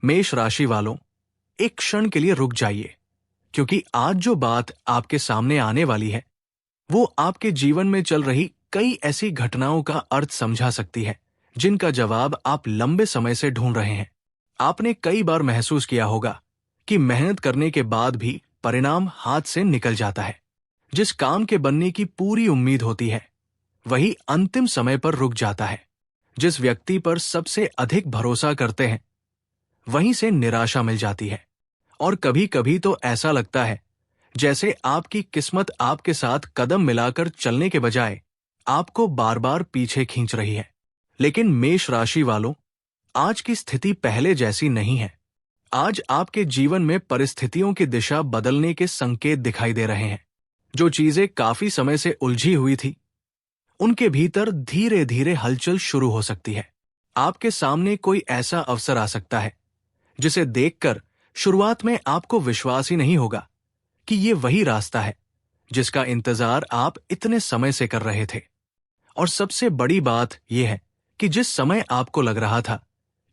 मेष राशि वालों, एक क्षण के लिए रुक जाइए, क्योंकि आज जो बात आपके सामने आने वाली है वो आपके जीवन में चल रही कई ऐसी घटनाओं का अर्थ समझा सकती है जिनका जवाब आप लंबे समय से ढूंढ रहे हैं। आपने कई बार महसूस किया होगा कि मेहनत करने के बाद भी परिणाम हाथ से निकल जाता है। जिस काम के बनने की पूरी उम्मीद होती है वही अंतिम समय पर रुक जाता है। जिस व्यक्ति पर सबसे अधिक भरोसा करते हैं वहीं से निराशा मिल जाती है। और कभी कभी तो ऐसा लगता है जैसे आपकी किस्मत आपके साथ कदम मिलाकर चलने के बजाय आपको बार बार पीछे खींच रही है। लेकिन मेष राशि वालों, आज की स्थिति पहले जैसी नहीं है। आज आपके जीवन में परिस्थितियों की दिशा बदलने के संकेत दिखाई दे रहे हैं। जो चीजें काफी समय से उलझी हुई थी उनके भीतर धीरे धीरे हलचल शुरू हो सकती है। आपके सामने कोई ऐसा अवसर आ सकता है जिसे देखकर शुरुआत में आपको विश्वास ही नहीं होगा कि ये वही रास्ता है जिसका इंतजार आप इतने समय से कर रहे थे। और सबसे बड़ी बात यह है कि जिस समय आपको लग रहा था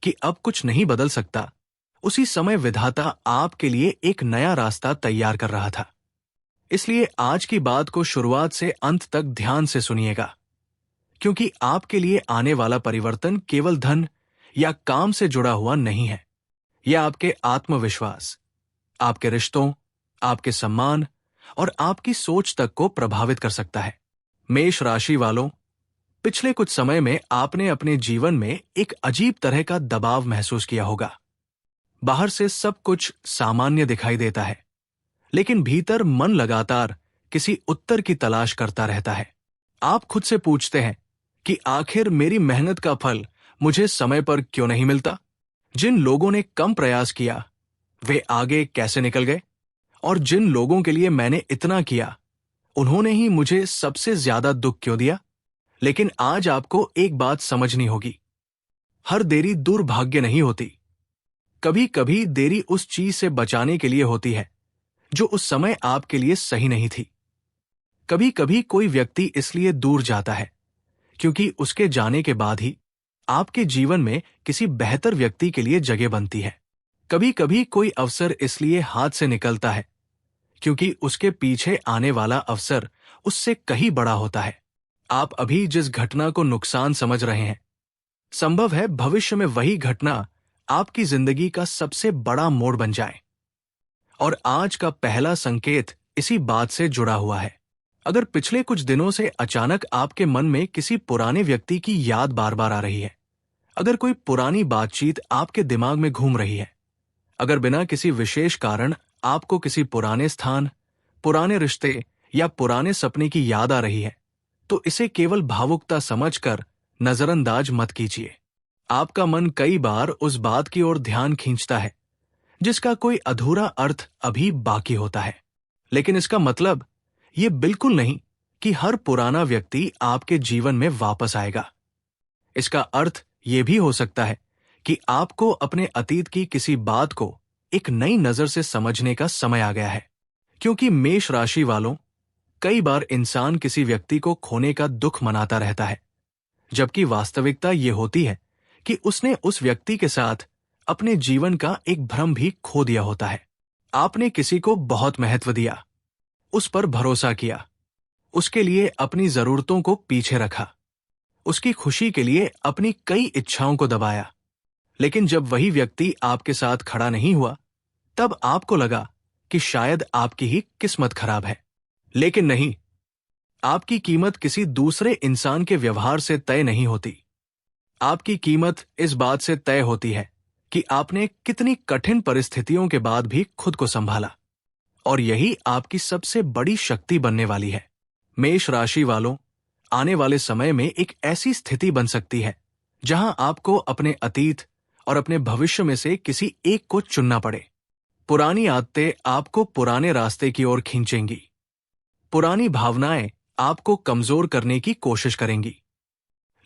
कि अब कुछ नहीं बदल सकता, उसी समय विधाता आपके लिए एक नया रास्ता तैयार कर रहा था। इसलिए आज की बात को शुरुआत से अंत तक ध्यान से सुनिएगा, क्योंकि आपके लिए आने वाला परिवर्तन केवल धन या काम से जुड़ा हुआ नहीं है। यह आपके आत्मविश्वास, आपके रिश्तों, आपके सम्मान और आपकी सोच तक को प्रभावित कर सकता है। मेष राशि वालों, पिछले कुछ समय में आपने अपने जीवन में एक अजीब तरह का दबाव महसूस किया होगा। बाहर से सब कुछ सामान्य दिखाई देता है, लेकिन भीतर मन लगातार किसी उत्तर की तलाश करता रहता है। आप खुद से पूछते हैं कि आखिर मेरी मेहनत का फल मुझे समय पर क्यों नहीं मिलता? जिन लोगों ने कम प्रयास किया वे आगे कैसे निकल गए? और जिन लोगों के लिए मैंने इतना किया उन्होंने ही मुझे सबसे ज्यादा दुख क्यों दिया? लेकिन आज आपको एक बात समझनी होगी, हर देरी दुर्भाग्य नहीं होती। कभी कभी देरी उस चीज से बचाने के लिए होती है जो उस समय आपके लिए सही नहीं थी। कभी कभी कोई व्यक्ति इसलिए दूर जाता है क्योंकि उसके जाने के बाद ही आपके जीवन में किसी बेहतर व्यक्ति के लिए जगह बनती है। कभी कभी कोई अवसर इसलिए हाथ से निकलता है क्योंकि उसके पीछे आने वाला अवसर उससे कहीं बड़ा होता है। आप अभी जिस घटना को नुकसान समझ रहे हैं, संभव है भविष्य में वही घटना आपकी जिंदगी का सबसे बड़ा मोड़ बन जाए। और आज का पहला संकेत इसी बात से जुड़ा हुआ है। अगर पिछले कुछ दिनों से अचानक आपके मन में किसी पुराने व्यक्ति की याद बार बार आ रही है, अगर कोई पुरानी बातचीत आपके दिमाग में घूम रही है, अगर बिना किसी विशेष कारण आपको किसी पुराने स्थान, पुराने रिश्ते या पुराने सपने की याद आ रही है, तो इसे केवल भावुकता समझकर नजरअंदाज मत कीजिए। आपका मन कई बार उस बात की ओर ध्यान खींचता है जिसका कोई अधूरा अर्थ अभी बाकी होता है। लेकिन इसका मतलब ये बिल्कुल नहीं कि हर पुराना व्यक्ति आपके जीवन में वापस आएगा। इसका अर्थ ये भी हो सकता है कि आपको अपने अतीत की किसी बात को एक नई नजर से समझने का समय आ गया है। क्योंकि मेष राशि वालों, कई बार इंसान किसी व्यक्ति को खोने का दुख मनाता रहता है, जबकि वास्तविकता ये होती है कि उसने उस व्यक्ति के साथ अपने जीवन का एक भ्रम भी खो दिया होता है। आपने किसी को बहुत महत्व दिया, उस पर भरोसा किया, उसके लिए अपनी जरूरतों को पीछे रखा, उसकी खुशी के लिए अपनी कई इच्छाओं को दबाया। लेकिन जब वही व्यक्ति आपके साथ खड़ा नहीं हुआ, तब आपको लगा कि शायद आपकी ही किस्मत खराब है। लेकिन नहीं, आपकी कीमत किसी दूसरे इंसान के व्यवहार से तय नहीं होती। आपकी कीमत इस बात से तय होती है कि आपने कितनी कठिन परिस्थितियों के बाद भी खुद को संभाला। और यही आपकी सबसे बड़ी शक्ति बनने वाली है। मेष राशि वालों, आने वाले समय में एक ऐसी स्थिति बन सकती है जहां आपको अपने अतीत और अपने भविष्य में से किसी एक को चुनना पड़े। पुरानी आदतें आपको पुराने रास्ते की ओर खींचेंगी। पुरानी भावनाएं आपको कमजोर करने की कोशिश करेंगी।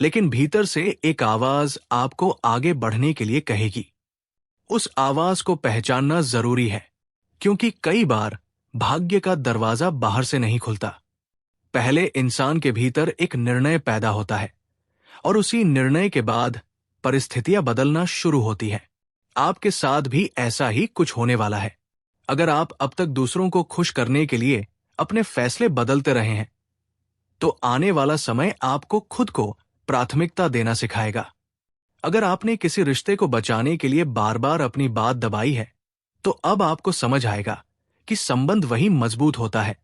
लेकिन भीतर से एक आवाज आपको आगे बढ़ने के लिए कहेगी। उस आवाज को पहचानना जरूरी है, क्योंकि कई बार भाग्य का दरवाजा बाहर से नहीं खुलता। पहले इंसान के भीतर एक निर्णय पैदा होता है और उसी निर्णय के बाद परिस्थितियां बदलना शुरू होती है। आपके साथ भी ऐसा ही कुछ होने वाला है। अगर आप अब तक दूसरों को खुश करने के लिए अपने फैसले बदलते रहे हैं, तो आने वाला समय आपको खुद को प्राथमिकता देना सिखाएगा। अगर आपने किसी रिश्ते को बचाने के लिए बार बार अपनी बात दबाई है, तो अब आपको समझ आएगा कि संबंध वही मजबूत होता है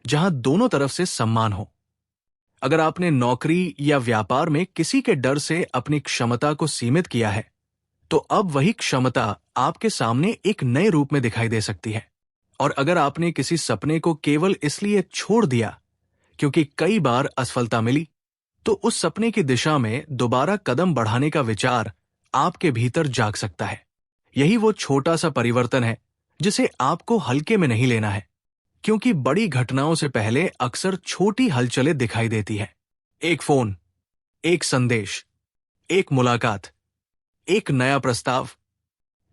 जहां दोनों तरफ से सम्मान हो। अगर आपने नौकरी या व्यापार में किसी के डर से अपनी क्षमता को सीमित किया है, तो अब वही क्षमता आपके सामने एक नए रूप में दिखाई दे सकती है। और अगर आपने किसी सपने को केवल इसलिए छोड़ दिया क्योंकि कई बार असफलता मिली, तो उस सपने की दिशा में दोबारा कदम बढ़ाने का विचार आपके भीतर जाग सकता है। यही वो छोटा सा परिवर्तन है जिसे आपको हल्के में नहीं लेना है, क्योंकि बड़ी घटनाओं से पहले अक्सर छोटी हलचलें दिखाई देती है। एक फोन, एक संदेश, एक मुलाकात, एक नया प्रस्ताव,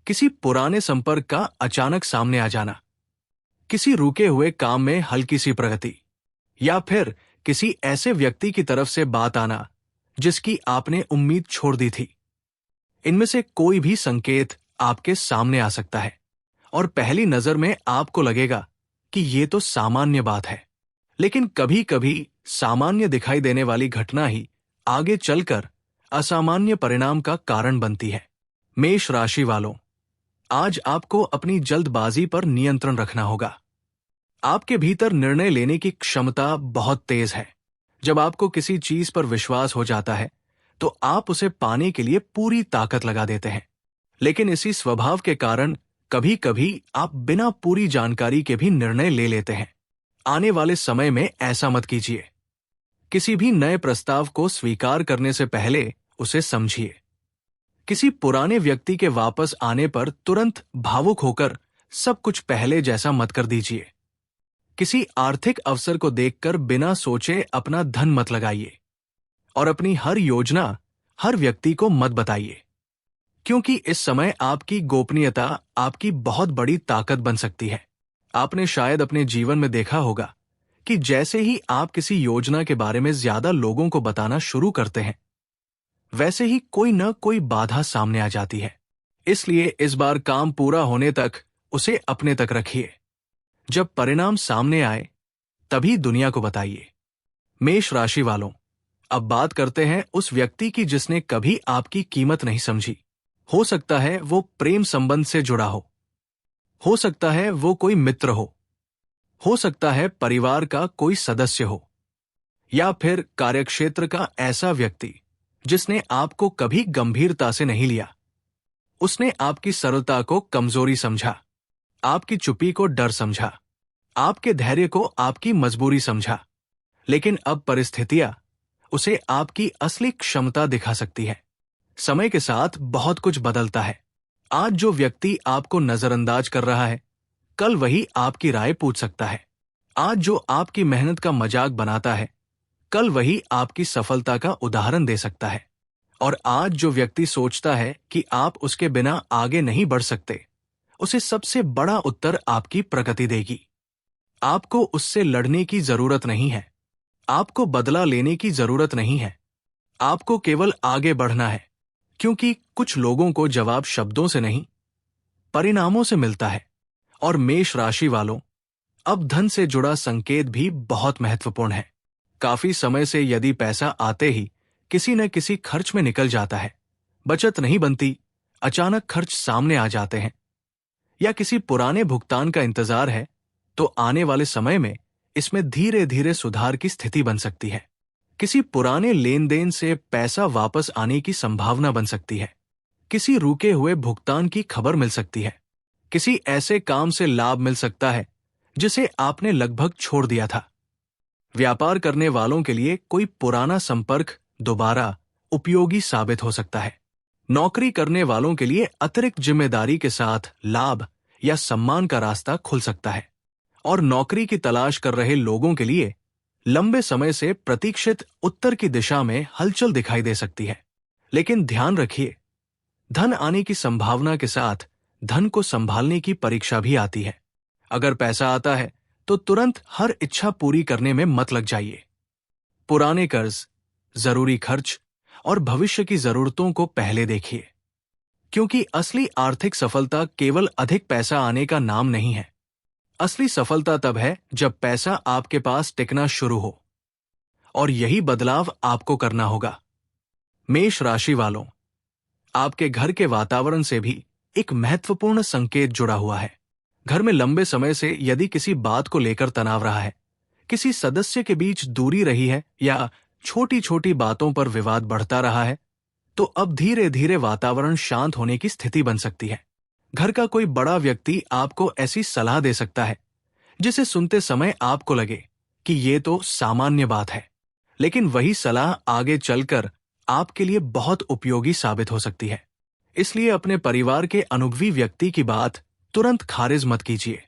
किसी पुराने संपर्क का अचानक सामने आ जाना, किसी रुके हुए काम में हल्की सी प्रगति, या फिर किसी ऐसे व्यक्ति की तरफ से बात आना जिसकी आपने उम्मीद छोड़ दी थी। इनमें से कोई भी संकेत आपके सामने आ सकता है और पहली नजर में आपको लगेगा कि ये तो सामान्य बात है, लेकिन कभी कभी सामान्य दिखाई देने वाली घटना ही आगे चलकर असामान्य परिणाम का कारण बनती है। मेष राशि वालों, आज आपको अपनी जल्दबाजी पर नियंत्रण रखना होगा। आपके भीतर निर्णय लेने की क्षमता बहुत तेज है। जब आपको किसी चीज पर विश्वास हो जाता है, तो आप उसे पाने के लिए पूरी ताकत लगा देते हैं। लेकिन इसी स्वभाव के कारण कभी कभी आप बिना पूरी जानकारी के भी निर्णय ले लेते हैं। आने वाले समय में ऐसा मत कीजिए। किसी भी नए प्रस्ताव को स्वीकार करने से पहले उसे समझिए। किसी पुराने व्यक्ति के वापस आने पर तुरंत भावुक होकर सब कुछ पहले जैसा मत कर दीजिए। किसी आर्थिक अवसर को देखकर बिना सोचे अपना धन मत लगाइए और अपनी हर योजना हर व्यक्ति को मत बताइए, क्योंकि इस समय आपकी गोपनीयता आपकी बहुत बड़ी ताकत बन सकती है। आपने शायद अपने जीवन में देखा होगा कि जैसे ही आप किसी योजना के बारे में ज्यादा लोगों को बताना शुरू करते हैं, वैसे ही कोई न कोई बाधा सामने आ जाती है। इसलिए इस बार काम पूरा होने तक उसे अपने तक रखिए। जब परिणाम सामने आए, तभी दुनिया को बताइए। मेष राशि वालों, अब बात करते हैं उस व्यक्ति की जिसने कभी आपकी कीमत नहीं समझी। हो सकता है वो प्रेम संबंध से जुड़ा हो सकता है वो कोई मित्र हो सकता है परिवार का कोई सदस्य हो, या फिर कार्यक्षेत्र का ऐसा व्यक्ति जिसने आपको कभी गंभीरता से नहीं लिया। उसने आपकी सरलता को कमजोरी समझा, आपकी चुप्पी को डर समझा, आपके धैर्य को आपकी मजबूरी समझा। लेकिन अब परिस्थितियां उसे आपकी असली क्षमता दिखा सकती है। समय के साथ बहुत कुछ बदलता है। आज जो व्यक्ति आपको नजरअंदाज कर रहा है, कल वही आपकी राय पूछ सकता है। आज जो आपकी मेहनत का मजाक बनाता है, कल वही आपकी सफलता का उदाहरण दे सकता है। और आज जो व्यक्ति सोचता है कि आप उसके बिना आगे नहीं बढ़ सकते, उसे सबसे बड़ा उत्तर आपकी प्रगति देगी। आपको उससे लड़ने की जरूरत नहीं है, आपको बदला लेने की जरूरत नहीं है। आपको केवल आगे बढ़ना है, क्योंकि कुछ लोगों को जवाब शब्दों से नहीं, परिणामों से मिलता है। और मेष राशि वालों, अब धन से जुड़ा संकेत भी बहुत महत्वपूर्ण है। काफी समय से यदि पैसा आते ही किसी न किसी खर्च में निकल जाता है, बचत नहीं बनती, अचानक खर्च सामने आ जाते हैं, या किसी पुराने भुगतान का इंतजार है, तो आने वाले समय में इसमें धीरे धीरे सुधार की स्थिति बन सकती है। किसी पुराने लेन देन से पैसा वापस आने की संभावना बन सकती है। किसी रुके हुए भुगतान की खबर मिल सकती है। किसी ऐसे काम से लाभ मिल सकता है जिसे आपने लगभग छोड़ दिया था। व्यापार करने वालों के लिए कोई पुराना संपर्क दोबारा उपयोगी साबित हो सकता है। नौकरी करने वालों के लिए अतिरिक्त जिम्मेदारी के साथ लाभ या सम्मान का रास्ता खुल सकता है। और नौकरी की तलाश कर रहे लोगों के लिए लंबे समय से प्रतीक्षित उत्तर की दिशा में हलचल दिखाई दे सकती है। लेकिन ध्यान रखिए, धन आने की संभावना के साथ धन को संभालने की परीक्षा भी आती है। अगर पैसा आता है तो तुरंत हर इच्छा पूरी करने में मत लग जाइए। पुराने कर्ज, जरूरी खर्च और भविष्य की जरूरतों को पहले देखिए, क्योंकि असली आर्थिक सफलता केवल अधिक पैसा आने का नाम नहीं है। असली सफलता तब है जब पैसा आपके पास टिकना शुरू हो, और यही बदलाव आपको करना होगा। मेष राशि वालों, आपके घर के वातावरण से भी एक महत्वपूर्ण संकेत जुड़ा हुआ है। घर में लंबे समय से यदि किसी बात को लेकर तनाव रहा है, किसी सदस्य के बीच दूरी रही है या छोटी छोटी बातों पर विवाद बढ़ता रहा है, तो अब धीरे धीरे वातावरण शांत होने की स्थिति बन सकती है। घर का कोई बड़ा व्यक्ति आपको ऐसी सलाह दे सकता है जिसे सुनते समय आपको लगे कि ये तो सामान्य बात है, लेकिन वही सलाह आगे चलकर आपके लिए बहुत उपयोगी साबित हो सकती है। इसलिए अपने परिवार के अनुभवी व्यक्ति की बात तुरंत खारिज मत कीजिए।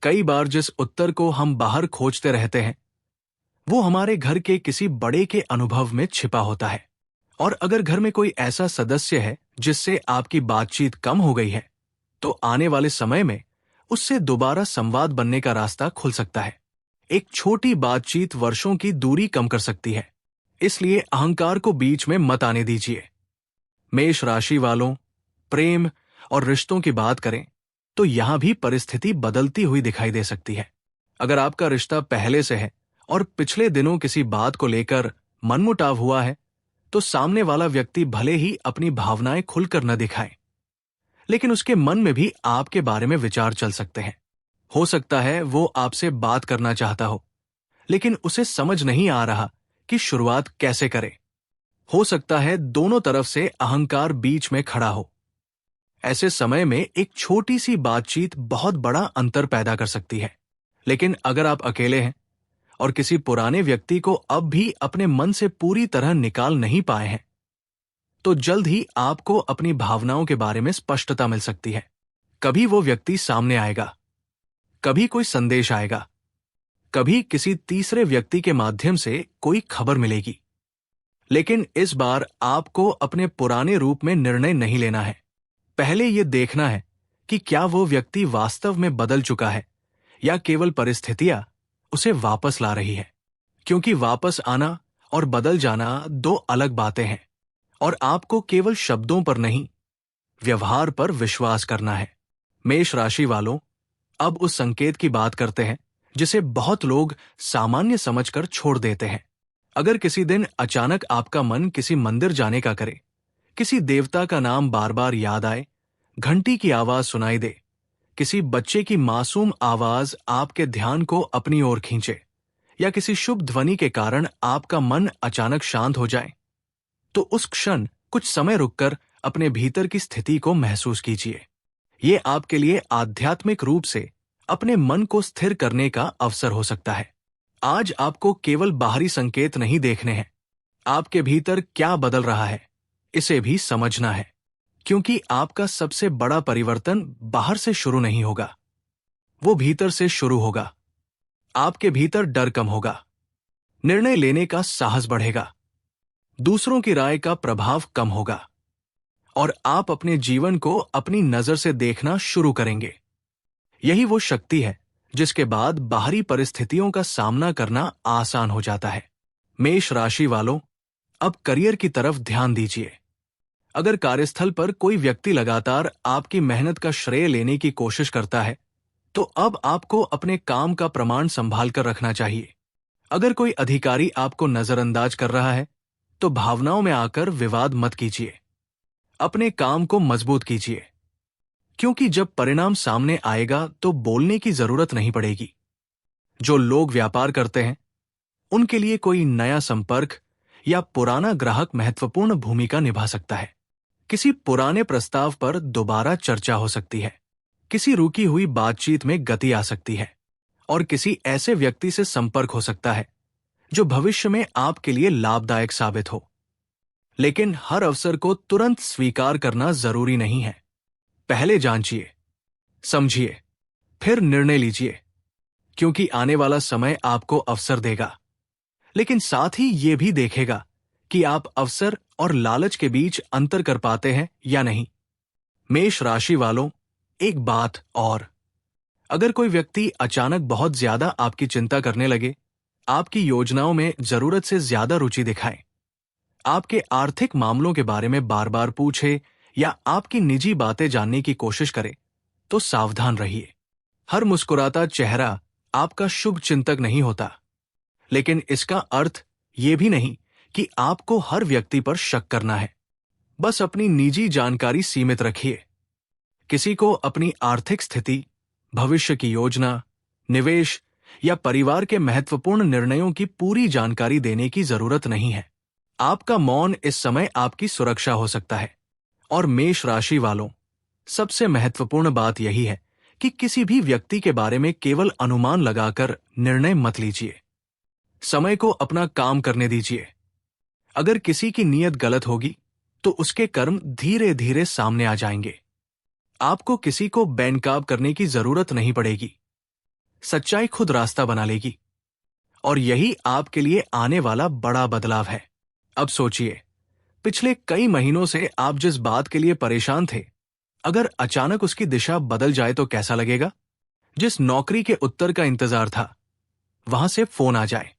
कई बार जिस उत्तर को हम बाहर खोजते रहते हैं, वो हमारे घर के किसी बड़े के अनुभव में छिपा होता है। और अगर घर में कोई ऐसा सदस्य है जिससे आपकी बातचीत कम हो गई है, तो आने वाले समय में उससे दोबारा संवाद बनने का रास्ता खुल सकता है। एक छोटी बातचीत वर्षों की दूरी कम कर सकती है, इसलिए अहंकार को बीच में मत आने दीजिए। मेष राशि वालों, प्रेम और रिश्तों की बात करें तो यहां भी परिस्थिति बदलती हुई दिखाई दे सकती है। अगर आपका रिश्ता पहले से है और पिछले दिनों किसी बात को लेकर मनमुटाव हुआ है, तो सामने वाला व्यक्ति भले ही अपनी भावनाएं खुलकर न दिखाए, लेकिन उसके मन में भी आपके बारे में विचार चल सकते हैं। हो सकता है वो आपसे बात करना चाहता हो, लेकिन उसे समझ नहीं आ रहा कि शुरुआत कैसे करे। हो सकता है दोनों तरफ से अहंकार बीच में खड़ा हो। ऐसे समय में एक छोटी सी बातचीत बहुत बड़ा अंतर पैदा कर सकती है। लेकिन अगर आप अकेले हैं और किसी पुराने व्यक्ति को अब भी अपने मन से पूरी तरह निकाल नहीं पाए हैं, तो जल्द ही आपको अपनी भावनाओं के बारे में स्पष्टता मिल सकती है। कभी वो व्यक्ति सामने आएगा, कभी कोई संदेश आएगा, कभी किसी तीसरे व्यक्ति के माध्यम से कोई खबर मिलेगी। लेकिन इस बार आपको अपने पुराने रूप में निर्णय नहीं लेना है। पहले यह देखना है कि क्या वो व्यक्ति वास्तव में बदल चुका है या केवल परिस्थितियां उसे वापस ला रही है। क्योंकि वापस आना और बदल जाना दो अलग बातें हैं, और आपको केवल शब्दों पर नहीं, व्यवहार पर विश्वास करना है। मेष राशि वालों, अब उस संकेत की बात करते हैं जिसे बहुत लोग सामान्य समझकर छोड़ देते हैं। अगर किसी दिन अचानक आपका मन किसी मंदिर जाने का करे, किसी देवता का नाम बार बार याद आए, घंटी की आवाज सुनाई दे, किसी बच्चे की मासूम आवाज आपके ध्यान को अपनी ओर खींचे, या किसी शुभ ध्वनि के कारण आपका मन अचानक शांत हो जाए, तो उस क्षण कुछ समय रुककर अपने भीतर की स्थिति को महसूस कीजिए। ये आपके लिए आध्यात्मिक रूप से अपने मन को स्थिर करने का अवसर हो सकता है। आज आपको केवल बाहरी संकेत नहीं देखने हैं, आपके भीतर क्या बदल रहा है इसे भी समझना है। क्योंकि आपका सबसे बड़ा परिवर्तन बाहर से शुरू नहीं होगा, वो भीतर से शुरू होगा। आपके भीतर डर कम होगा, निर्णय लेने का साहस बढ़ेगा, दूसरों की राय का प्रभाव कम होगा, और आप अपने जीवन को अपनी नजर से देखना शुरू करेंगे। यही वो शक्ति है जिसके बाद बाहरी परिस्थितियों का सामना करना आसान हो जाता है। मेष राशि वालों, अब करियर की तरफ ध्यान दीजिए। अगर कार्यस्थल पर कोई व्यक्ति लगातार आपकी मेहनत का श्रेय लेने की कोशिश करता है, तो अब आपको अपने काम का प्रमाण संभाल कर रखना चाहिए। अगर कोई अधिकारी आपको नजरअंदाज कर रहा है, तो भावनाओं में आकर विवाद मत कीजिए। अपने काम को मजबूत कीजिए, क्योंकि जब परिणाम सामने आएगा तो बोलने की जरूरत नहीं पड़ेगी। जो लोग व्यापार करते हैं, उनके लिए कोई नया संपर्क या पुराना ग्राहक महत्वपूर्ण भूमिका निभा सकता है। किसी पुराने प्रस्ताव पर दोबारा चर्चा हो सकती है, किसी रुकी हुई बातचीत में गति आ सकती है, और किसी ऐसे व्यक्ति से संपर्क हो सकता है जो भविष्य में आपके लिए लाभदायक साबित हो। लेकिन हर अवसर को तुरंत स्वीकार करना जरूरी नहीं है। पहले जांचिए, समझिए, फिर निर्णय लीजिए, क्योंकि आने वाला समय आपको अवसर देगा, लेकिन साथ ही ये भी देखेगा कि आप अवसर और लालच के बीच अंतर कर पाते हैं या नहीं। मेष राशि वालों, एक बात और, अगर कोई व्यक्ति अचानक बहुत ज्यादा आपकी चिंता करने लगे, आपकी योजनाओं में जरूरत से ज्यादा रुचि दिखाए, आपके आर्थिक मामलों के बारे में बार बार पूछे या आपकी निजी बातें जानने की कोशिश करे तो सावधान रहिए। हर मुस्कुराता चेहरा आपका शुभ चिंतक नहीं होता, लेकिन इसका अर्थ ये भी नहीं कि आपको हर व्यक्ति पर शक करना है। बस अपनी निजी जानकारी सीमित रखिए। किसी को अपनी आर्थिक स्थिति, भविष्य की योजना, निवेश या परिवार के महत्वपूर्ण निर्णयों की पूरी जानकारी देने की जरूरत नहीं है। आपका मौन इस समय आपकी सुरक्षा हो सकता है। और मेष राशि वालों, सबसे महत्वपूर्ण बात यही है कि किसी भी व्यक्ति के बारे में केवल अनुमान लगाकर निर्णय मत लीजिए। समय को अपना काम करने दीजिए। अगर किसी की नीयत गलत होगी तो उसके कर्म धीरे धीरे सामने आ जाएंगे। आपको किसी को बेनकाब करने की जरूरत नहीं पड़ेगी। सच्चाई खुद रास्ता बना लेगी और यही आपके लिए आने वाला बड़ा बदलाव है। अब सोचिए, पिछले कई महीनों से आप जिस बात के लिए परेशान थे, अगर अचानक उसकी दिशा बदल जाए तो कैसा लगेगा? जिस नौकरी के उत्तर का इंतजार था, वहां से फोन आ जाए।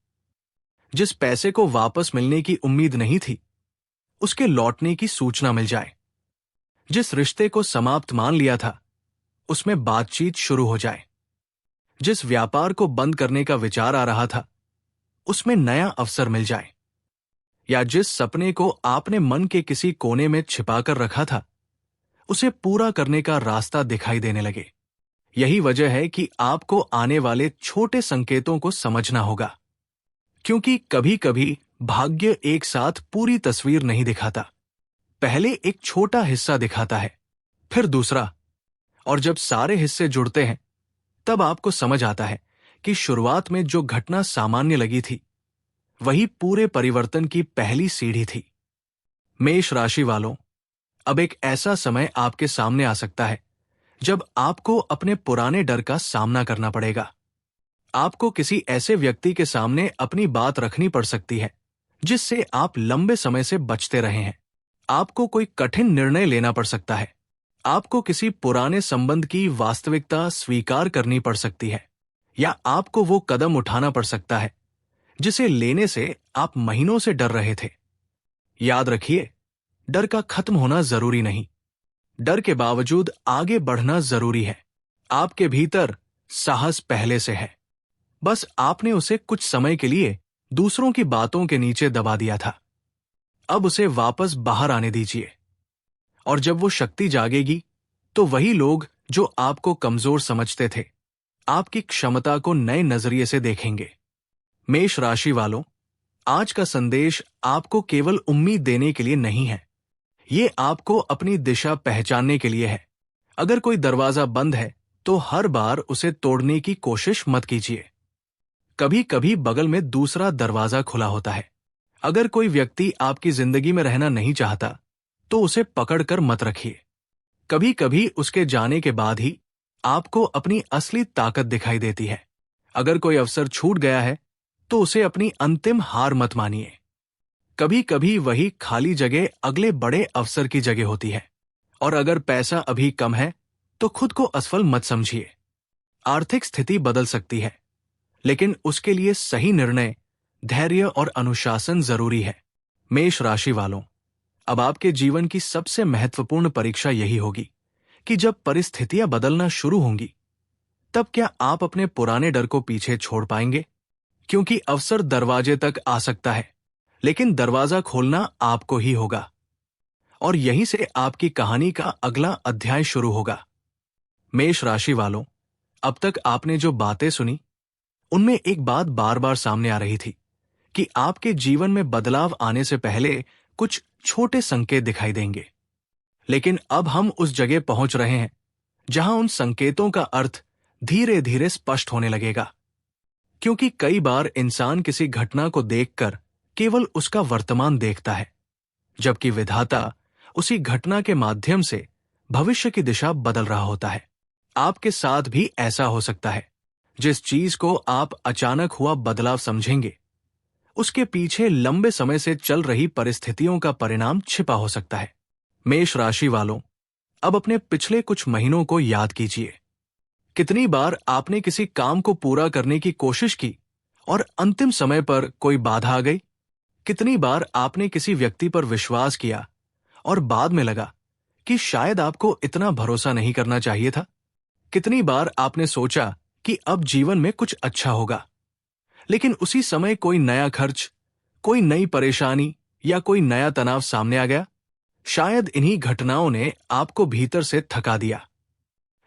जिस पैसे को वापस मिलने की उम्मीद नहीं थी, उसके लौटने की सूचना मिल जाए। जिस रिश्ते को समाप्त मान लिया था, उसमें बातचीत शुरू हो जाए। जिस व्यापार को बंद करने का विचार आ रहा था, उसमें नया अवसर मिल जाए। या जिस सपने को आपने मन के किसी कोने में छिपाकर रखा था, उसे पूरा करने का रास्ता दिखाई देने लगे। यही वजह है कि आपको आने वाले छोटे संकेतों को समझना होगा, क्योंकि कभी कभी भाग्य एक साथ पूरी तस्वीर नहीं दिखाता। पहले एक छोटा हिस्सा दिखाता है, फिर दूसरा, और जब सारे हिस्से जुड़ते हैं तब आपको समझ आता है कि शुरुआत में जो घटना सामान्य लगी थी, वही पूरे परिवर्तन की पहली सीढ़ी थी। मेष राशि वालों, अब एक ऐसा समय आपके सामने आ सकता है जब आपको अपने पुराने डर का सामना करना पड़ेगा। आपको किसी ऐसे व्यक्ति के सामने अपनी बात रखनी पड़ सकती है जिससे आप लंबे समय से बचते रहे हैं। आपको कोई कठिन निर्णय लेना पड़ सकता है। आपको किसी पुराने संबंध की वास्तविकता स्वीकार करनी पड़ सकती है, या आपको वो कदम उठाना पड़ सकता है जिसे लेने से आप महीनों से डर रहे थे। याद रखिए, डर का खत्म होना जरूरी नहीं, डर के बावजूद आगे बढ़ना जरूरी है। आपके भीतर साहस पहले से है, बस आपने उसे कुछ समय के लिए दूसरों की बातों के नीचे दबा दिया था। अब उसे वापस बाहर आने दीजिए, और जब वो शक्ति जागेगी तो वही लोग जो आपको कमजोर समझते थे, आपकी क्षमता को नए नजरिए से देखेंगे। मेष राशि वालों, आज का संदेश आपको केवल उम्मीद देने के लिए नहीं है, ये आपको अपनी दिशा पहचानने के लिए है। अगर कोई दरवाजा बंद है तो हर बार उसे तोड़ने की कोशिश मत कीजिए। कभी कभी बगल में दूसरा दरवाजा खुला होता है। अगर कोई व्यक्ति आपकी जिंदगी में रहना नहीं चाहता तो उसे पकड़कर मत रखिए। कभी कभी उसके जाने के बाद ही आपको अपनी असली ताकत दिखाई देती है। अगर कोई अवसर छूट गया है तो उसे अपनी अंतिम हार मत मानिए। कभी कभी वही खाली जगह अगले बड़े अवसर की जगह होती है। और अगर पैसा अभी कम है तो खुद को असफल मत समझिए। आर्थिक स्थिति बदल सकती है, लेकिन उसके लिए सही निर्णय, धैर्य और अनुशासन जरूरी है। मेष राशि वालों, अब आपके जीवन की सबसे महत्वपूर्ण परीक्षा यही होगी कि जब परिस्थितियां बदलना शुरू होंगी, तब क्या आप अपने पुराने डर को पीछे छोड़ पाएंगे? क्योंकि अवसर दरवाजे तक आ सकता है, लेकिन दरवाजा खोलना आपको ही होगा। और यहीं से आपकी कहानी का अगला अध्याय शुरू होगा। मेष राशि वालों, अब तक आपने जो बातें सुनी, उनमें एक बात बार बार सामने आ रही थी कि आपके जीवन में बदलाव आने से पहले कुछ छोटे संकेत दिखाई देंगे। लेकिन अब हम उस जगह पहुंच रहे हैं जहां उन संकेतों का अर्थ धीरे धीरे स्पष्ट होने लगेगा। क्योंकि कई बार इंसान किसी घटना को देखकर केवल उसका वर्तमान देखता है, जबकि विधाता उसी घटना के माध्यम से भविष्य की दिशा बदल रहा होता है। आपके साथ भी ऐसा हो सकता है। जिस चीज को आप अचानक हुआ बदलाव समझेंगे, उसके पीछे लंबे समय से चल रही परिस्थितियों का परिणाम छिपा हो सकता है। मेष राशि वालों, अब अपने पिछले कुछ महीनों को याद कीजिए। कितनी बार आपने किसी काम को पूरा करने की कोशिश की और अंतिम समय पर कोई बाधा आ गई? कितनी बार आपने किसी व्यक्ति पर विश्वास किया और बाद में लगा कि शायद आपको इतना भरोसा नहीं करना चाहिए था? कितनी बार आपने सोचा कि अब जीवन में कुछ अच्छा होगा, लेकिन उसी समय कोई नया खर्च, कोई नई परेशानी या कोई नया तनाव सामने आ गया? शायद इन्हीं घटनाओं ने आपको भीतर से थका दिया।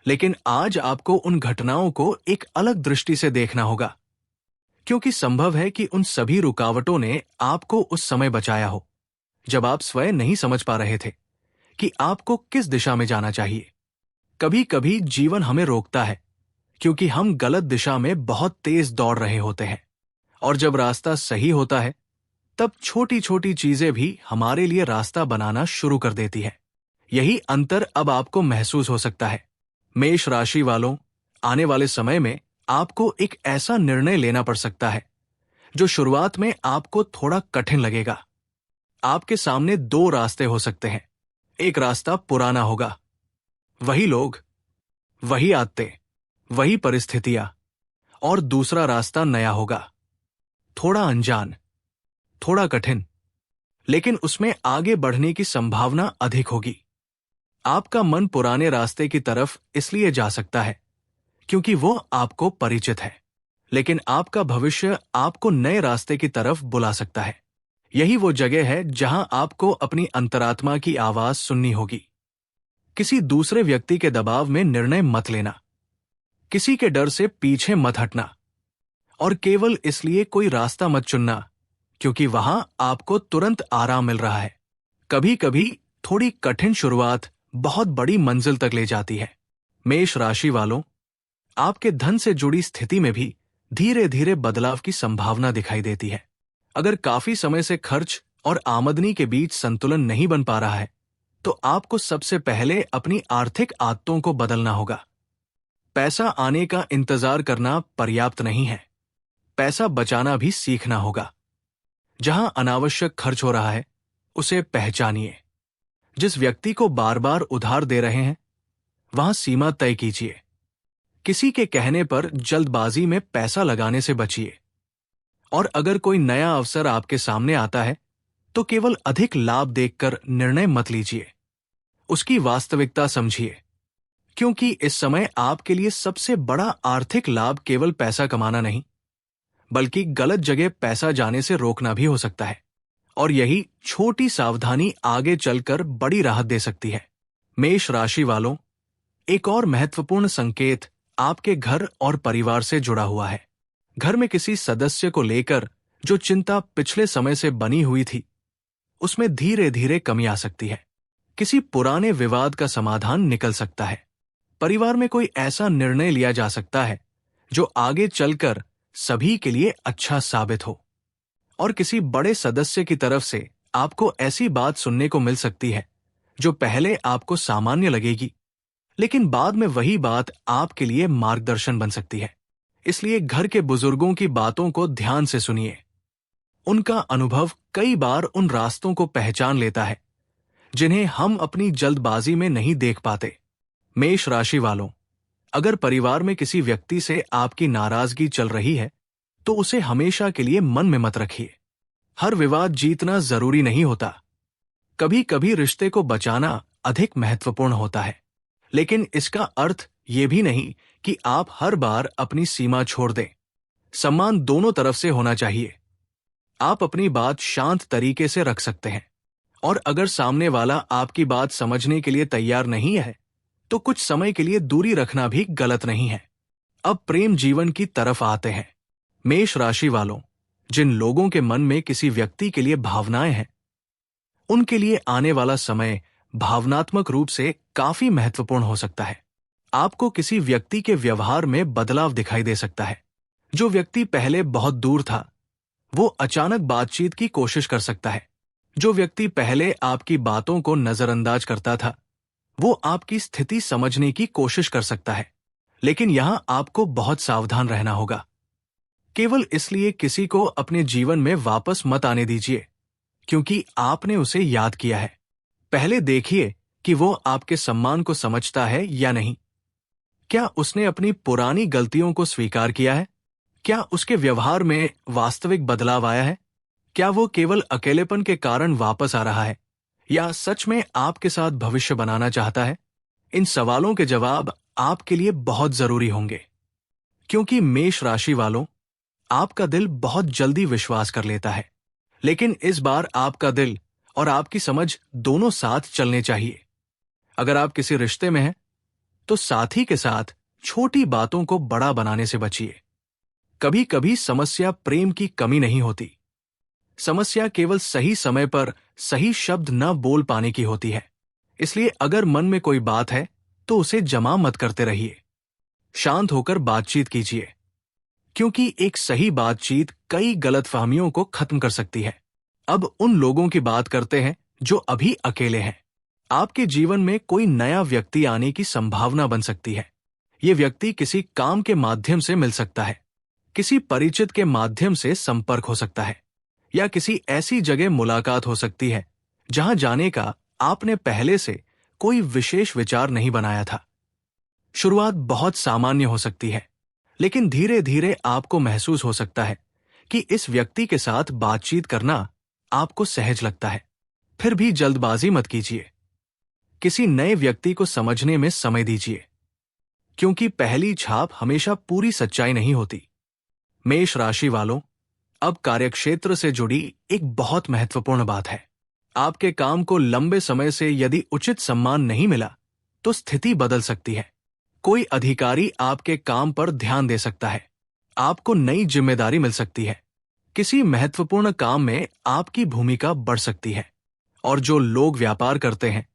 लेकिन आज आपको उन घटनाओं को एक अलग दृष्टि से देखना होगा, क्योंकि संभव है कि उन सभी रुकावटों ने आपको उस समय बचाया हो, जब आप स्वयं नहीं समझ पा रहे थे कि आपको किस दिशा में जाना चाहिए। कभी कभी जीवन हमें रोकता है क्योंकि हम गलत दिशा में बहुत तेज दौड़ रहे होते हैं, और जब रास्ता सही होता है तब छोटी छोटी चीजें भी हमारे लिए रास्ता बनाना शुरू कर देती है। यही अंतर अब आपको महसूस हो सकता है। मेष राशि वालों, आने वाले समय में आपको एक ऐसा निर्णय लेना पड़ सकता है जो शुरुआत में आपको थोड़ा कठिन लगेगा। आपके सामने दो रास्ते हो सकते हैं। एक रास्ता पुराना होगा, वही लोग, वही आदतें, वही परिस्थितियां, और दूसरा रास्ता नया होगा, थोड़ा अनजान, थोड़ा कठिन, लेकिन उसमें आगे बढ़ने की संभावना अधिक होगी। आपका मन पुराने रास्ते की तरफ इसलिए जा सकता है क्योंकि वो आपको परिचित है, लेकिन आपका भविष्य आपको नए रास्ते की तरफ बुला सकता है। यही वो जगह है जहां आपको अपनी अंतरात्मा की आवाज सुननी होगी। किसी दूसरे व्यक्ति के दबाव में निर्णय मत लेना, किसी के डर से पीछे मत हटना, और केवल इसलिए कोई रास्ता मत चुनना क्योंकि वहां आपको तुरंत आराम मिल रहा है। कभी कभी थोड़ी कठिन शुरुआत बहुत बड़ी मंजिल तक ले जाती है। मेष राशि वालों, आपके धन से जुड़ी स्थिति में भी धीरे धीरे बदलाव की संभावना दिखाई देती है। अगर काफी समय से खर्च और आमदनी के बीच संतुलन नहीं बन पा रहा है, तो आपको सबसे पहले अपनी आर्थिक आदतों को बदलना होगा। पैसा आने का इंतजार करना पर्याप्त नहीं है, पैसा बचाना भी सीखना होगा। जहां अनावश्यक खर्च हो रहा है, उसे पहचानिए। जिस व्यक्ति को बार बार उधार दे रहे हैं, वहां सीमा तय कीजिए। किसी के कहने पर जल्दबाजी में पैसा लगाने से बचिए। और अगर कोई नया अवसर आपके सामने आता है, तो केवल अधिक लाभ देखकर निर्णय मत लीजिए। उसकी वास्तविकता समझिए, क्योंकि इस समय आपके लिए सबसे बड़ा आर्थिक लाभ केवल पैसा कमाना नहीं, बल्कि गलत जगह पैसा जाने से रोकना भी हो सकता है। और यही छोटी सावधानी आगे चलकर बड़ी राहत दे सकती है। मेष राशि वालों, एक और महत्वपूर्ण संकेत आपके घर और परिवार से जुड़ा हुआ है। घर में किसी सदस्य को लेकर जो चिंता पिछले समय से बनी हुई थी, उसमें धीरे धीरे कमी आ सकती है। किसी पुराने विवाद का समाधान निकल सकता है। परिवार में कोई ऐसा निर्णय लिया जा सकता है जो आगे चलकर सभी के लिए अच्छा साबित हो। और किसी बड़े सदस्य की तरफ से आपको ऐसी बात सुनने को मिल सकती है जो पहले आपको सामान्य लगेगी, लेकिन बाद में वही बात आपके लिए मार्गदर्शन बन सकती है। इसलिए घर के बुजुर्गों की बातों को ध्यान से सुनिए। उनका अनुभव कई बार उन रास्तों को पहचान लेता है जिन्हें हम अपनी जल्दबाजी में नहीं देख पाते। मेष राशि वालों, अगर परिवार में किसी व्यक्ति से आपकी नाराजगी चल रही है, तो उसे हमेशा के लिए मन में मत रखिए। हर विवाद जीतना जरूरी नहीं होता। कभी कभी रिश्ते को बचाना अधिक महत्वपूर्ण होता है, लेकिन इसका अर्थ ये भी नहीं कि आप हर बार अपनी सीमा छोड़ दें। सम्मान दोनों तरफ से होना चाहिए। आप अपनी बात शांत तरीके से रख सकते हैं, और अगर सामने वाला आपकी बात समझने के लिए तैयार नहीं है, तो कुछ समय के लिए दूरी रखना भी गलत नहीं है। अब प्रेम जीवन की तरफ आते हैं। मेष राशि वालों, जिन लोगों के मन में किसी व्यक्ति के लिए भावनाएं हैं, उनके लिए आने वाला समय भावनात्मक रूप से काफी महत्वपूर्ण हो सकता है। आपको किसी व्यक्ति के व्यवहार में बदलाव दिखाई दे सकता है। जो व्यक्ति पहले बहुत दूर था, वो अचानक बातचीत की कोशिश कर सकता है। जो व्यक्ति पहले आपकी बातों को नजरअंदाज करता था, वो आपकी स्थिति समझने की कोशिश कर सकता है। लेकिन यहां आपको बहुत सावधान रहना होगा। केवल इसलिए किसी को अपने जीवन में वापस मत आने दीजिए क्योंकि आपने उसे याद किया है। पहले देखिए कि वो आपके सम्मान को समझता है या नहीं। क्या उसने अपनी पुरानी गलतियों को स्वीकार किया है? क्या उसके व्यवहार में वास्तविक बदलाव आया है? क्या वो केवल अकेलेपन के कारण वापस आ रहा है, या सच में आपके साथ भविष्य बनाना चाहता है? इन सवालों के जवाब आपके लिए बहुत जरूरी होंगे, क्योंकि मेष राशि वालों, आपका दिल बहुत जल्दी विश्वास कर लेता है, लेकिन इस बार आपका दिल और आपकी समझ दोनों साथ चलने चाहिए। अगर आप किसी रिश्ते में हैं, तो साथी के साथ छोटी बातों को बड़ा बनाने से बचिए। कभी कभी समस्या प्रेम की कमी नहीं होती, समस्या केवल सही समय पर सही शब्द न बोल पाने की होती है। इसलिए अगर मन में कोई बात है तो उसे जमा मत करते रहिए, शांत होकर बातचीत कीजिए, क्योंकि एक सही बातचीत कई गलतफहमियों को खत्म कर सकती है। अब उन लोगों की बात करते हैं जो अभी अकेले हैं। आपके जीवन में कोई नया व्यक्ति आने की संभावना बन सकती है। ये व्यक्ति किसी काम के माध्यम से मिल सकता है, किसी परिचित के माध्यम से संपर्क हो सकता है, या किसी ऐसी जगह मुलाकात हो सकती है जहां जाने का आपने पहले से कोई विशेष विचार नहीं बनाया था। शुरुआत बहुत सामान्य हो सकती है, लेकिन धीरे धीरे आपको महसूस हो सकता है कि इस व्यक्ति के साथ बातचीत करना आपको सहज लगता है। फिर भी जल्दबाजी मत कीजिए, किसी नए व्यक्ति को समझने में समय दीजिए, क्योंकि पहली छाप हमेशा पूरी सच्चाई नहीं होती। मेष राशि वालों, अब कार्यक्षेत्र से जुड़ी एक बहुत महत्वपूर्ण बात है। आपके काम को लंबे समय से यदि उचित सम्मान नहीं मिला तो स्थिति बदल सकती है। कोई अधिकारी आपके काम पर ध्यान दे सकता है, आपको नई जिम्मेदारी मिल सकती है, किसी महत्वपूर्ण काम में आपकी भूमिका बढ़ सकती है। और जो लोग व्यापार करते हैं,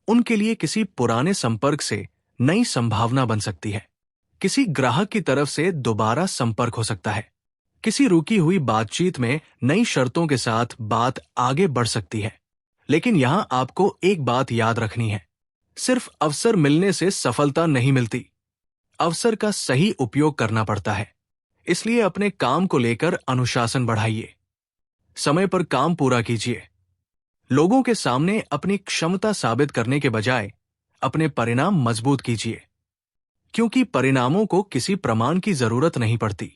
उनके लिए किसी पुराने संपर्क से नई संभावना बन सकती है। किसी ग्राहक की तरफ से दोबारा संपर्क हो सकता है। किसी रुकी हुई बातचीत में नई शर्तों के साथ बात आगे बढ़ सकती है। लेकिन यहां आपको एक बात याद रखनी है, सिर्फ अवसर मिलने से सफलता नहीं मिलती, अवसर का सही उपयोग करना पड़ता है। इसलिए अपने काम को लेकर अनुशासन बढ़ाइए, समय पर काम पूरा कीजिए। लोगों के सामने अपनी क्षमता साबित करने के बजाय अपने परिणाम मजबूत कीजिए, क्योंकि परिणामों को किसी प्रमाण की जरूरत नहीं पड़ती।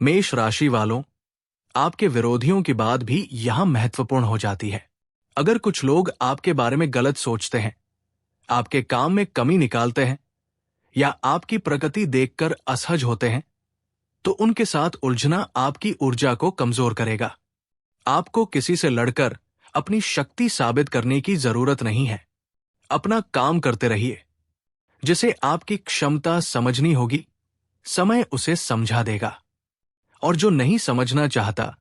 मेष राशि वालों, आपके विरोधियों की बात भी यहां महत्वपूर्ण हो जाती है। अगर कुछ लोग आपके बारे में गलत सोचते हैं, आपके काम में कमी निकालते हैं, या आपकी प्रगति देखकर असहज होते हैं, तो उनके साथ उलझना आपकी ऊर्जा को कमजोर करेगा। आपको किसी से लड़कर अपनी शक्ति साबित करने की जरूरत नहीं है। अपना काम करते रहिए। जिसे आपकी क्षमता समझनी होगी, समय उसे समझा देगा, और जो नहीं समझना चाहता,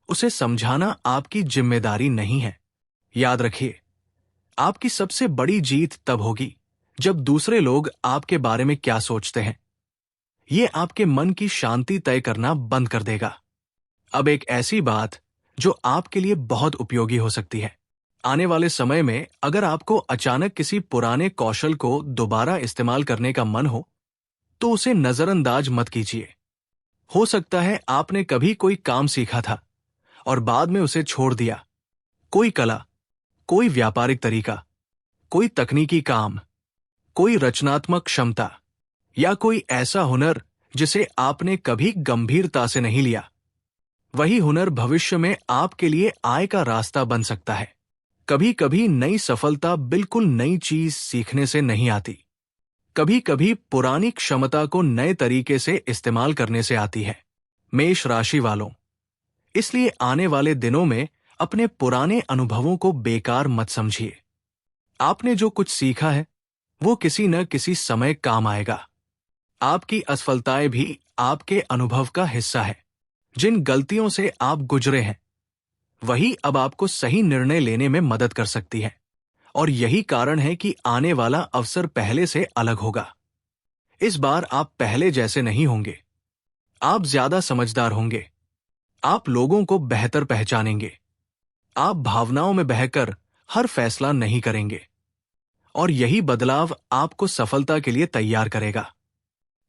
उसे समझाना आपकी जिम्मेदारी नहीं है। याद रखिए, आपकी सबसे बड़ी जीत तब होगी जब दूसरे लोग आपके बारे में क्या सोचते हैं। ये आपके मन की शांति तय करना बंद कर देगा। अब एक ऐसी बात जो आपके लिए बहुत उपयोगी हो सकती है। आने वाले समय में अगर आपको अचानक किसी पुराने कौशल को दोबारा इस्तेमाल करने का मन हो, तो उसे नजरअंदाज मत कीजिए। हो सकता है आपने कभी कोई काम सीखा था और बाद में उसे छोड़ दिया। कोई कला, कोई व्यापारिक तरीका, कोई तकनीकी काम, कोई रचनात्मक क्षमता, या कोई ऐसा हुनर जिसे आपने कभी गंभीरता से नहीं लिया। वही हुनर भविष्य में आपके लिए आय का रास्ता बन सकता है। कभी कभी नई सफलता बिल्कुल नई चीज सीखने से नहीं आती, कभी कभी पुरानी क्षमता को नए तरीके से इस्तेमाल करने से आती है। मेष राशि वालों, इसलिए आने वाले दिनों में अपने पुराने अनुभवों को बेकार मत समझिए। आपने जो कुछ सीखा है वो किसी न किसी समय काम आएगा। आपकी असफलताएं भी आपके अनुभव का हिस्सा है। जिन गलतियों से आप गुजरे हैं, वही अब आपको सही निर्णय लेने में मदद कर सकती है। और यही कारण है कि आने वाला अवसर पहले से अलग होगा। इस बार आप पहले जैसे नहीं होंगे। आप ज्यादा समझदार होंगे। आप लोगों को बेहतर पहचानेंगे। आप भावनाओं में बहकर हर फैसला नहीं करेंगे। और यही बदलाव आपको सफलता के लिए तैयार करेगा।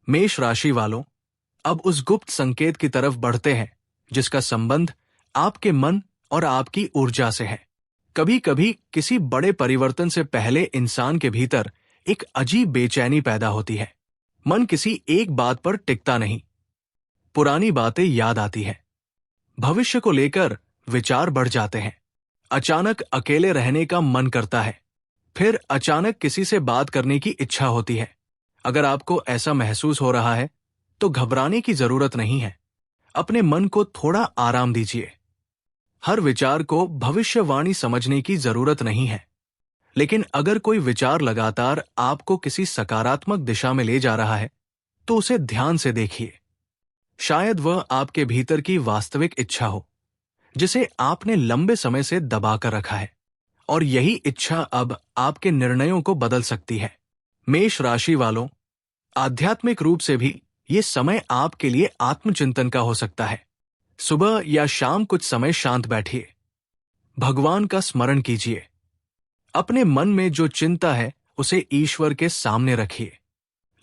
मेष राशि वालों, अब उस गुप्त संकेत की तरफ बढ़ते हैं जिसका संबंध आपके मन और आपकी ऊर्जा से है। कभी कभी किसी बड़े परिवर्तन से पहले इंसान के भीतर एक अजीब बेचैनी पैदा होती है। मन किसी एक बात पर टिकता नहीं, पुरानी बातें याद आती है, भविष्य को लेकर विचार बढ़ जाते हैं। अचानक अकेले रहने का मन करता है। फिर अचानक किसी से बात करने की इच्छा होती है। अगर आपको ऐसा महसूस हो रहा है तो घबराने की जरूरत नहीं है। अपने मन को थोड़ा आराम दीजिए। हर विचार को भविष्यवाणी समझने की जरूरत नहीं है, लेकिन अगर कोई विचार लगातार आपको किसी सकारात्मक दिशा में ले जा रहा है तो उसे ध्यान से देखिए। शायद वह आपके भीतर की वास्तविक इच्छा हो, जिसे आपने लंबे समय से दबाकर रखा है, और यही इच्छा अब आपके निर्णयों को बदल सकती है। मेष राशि वालों, आध्यात्मिक रूप से भी ये समय आपके लिए आत्मचिंतन का हो सकता है। सुबह या शाम कुछ समय शांत बैठिए, भगवान का स्मरण कीजिए। अपने मन में जो चिंता है उसे ईश्वर के सामने रखिए,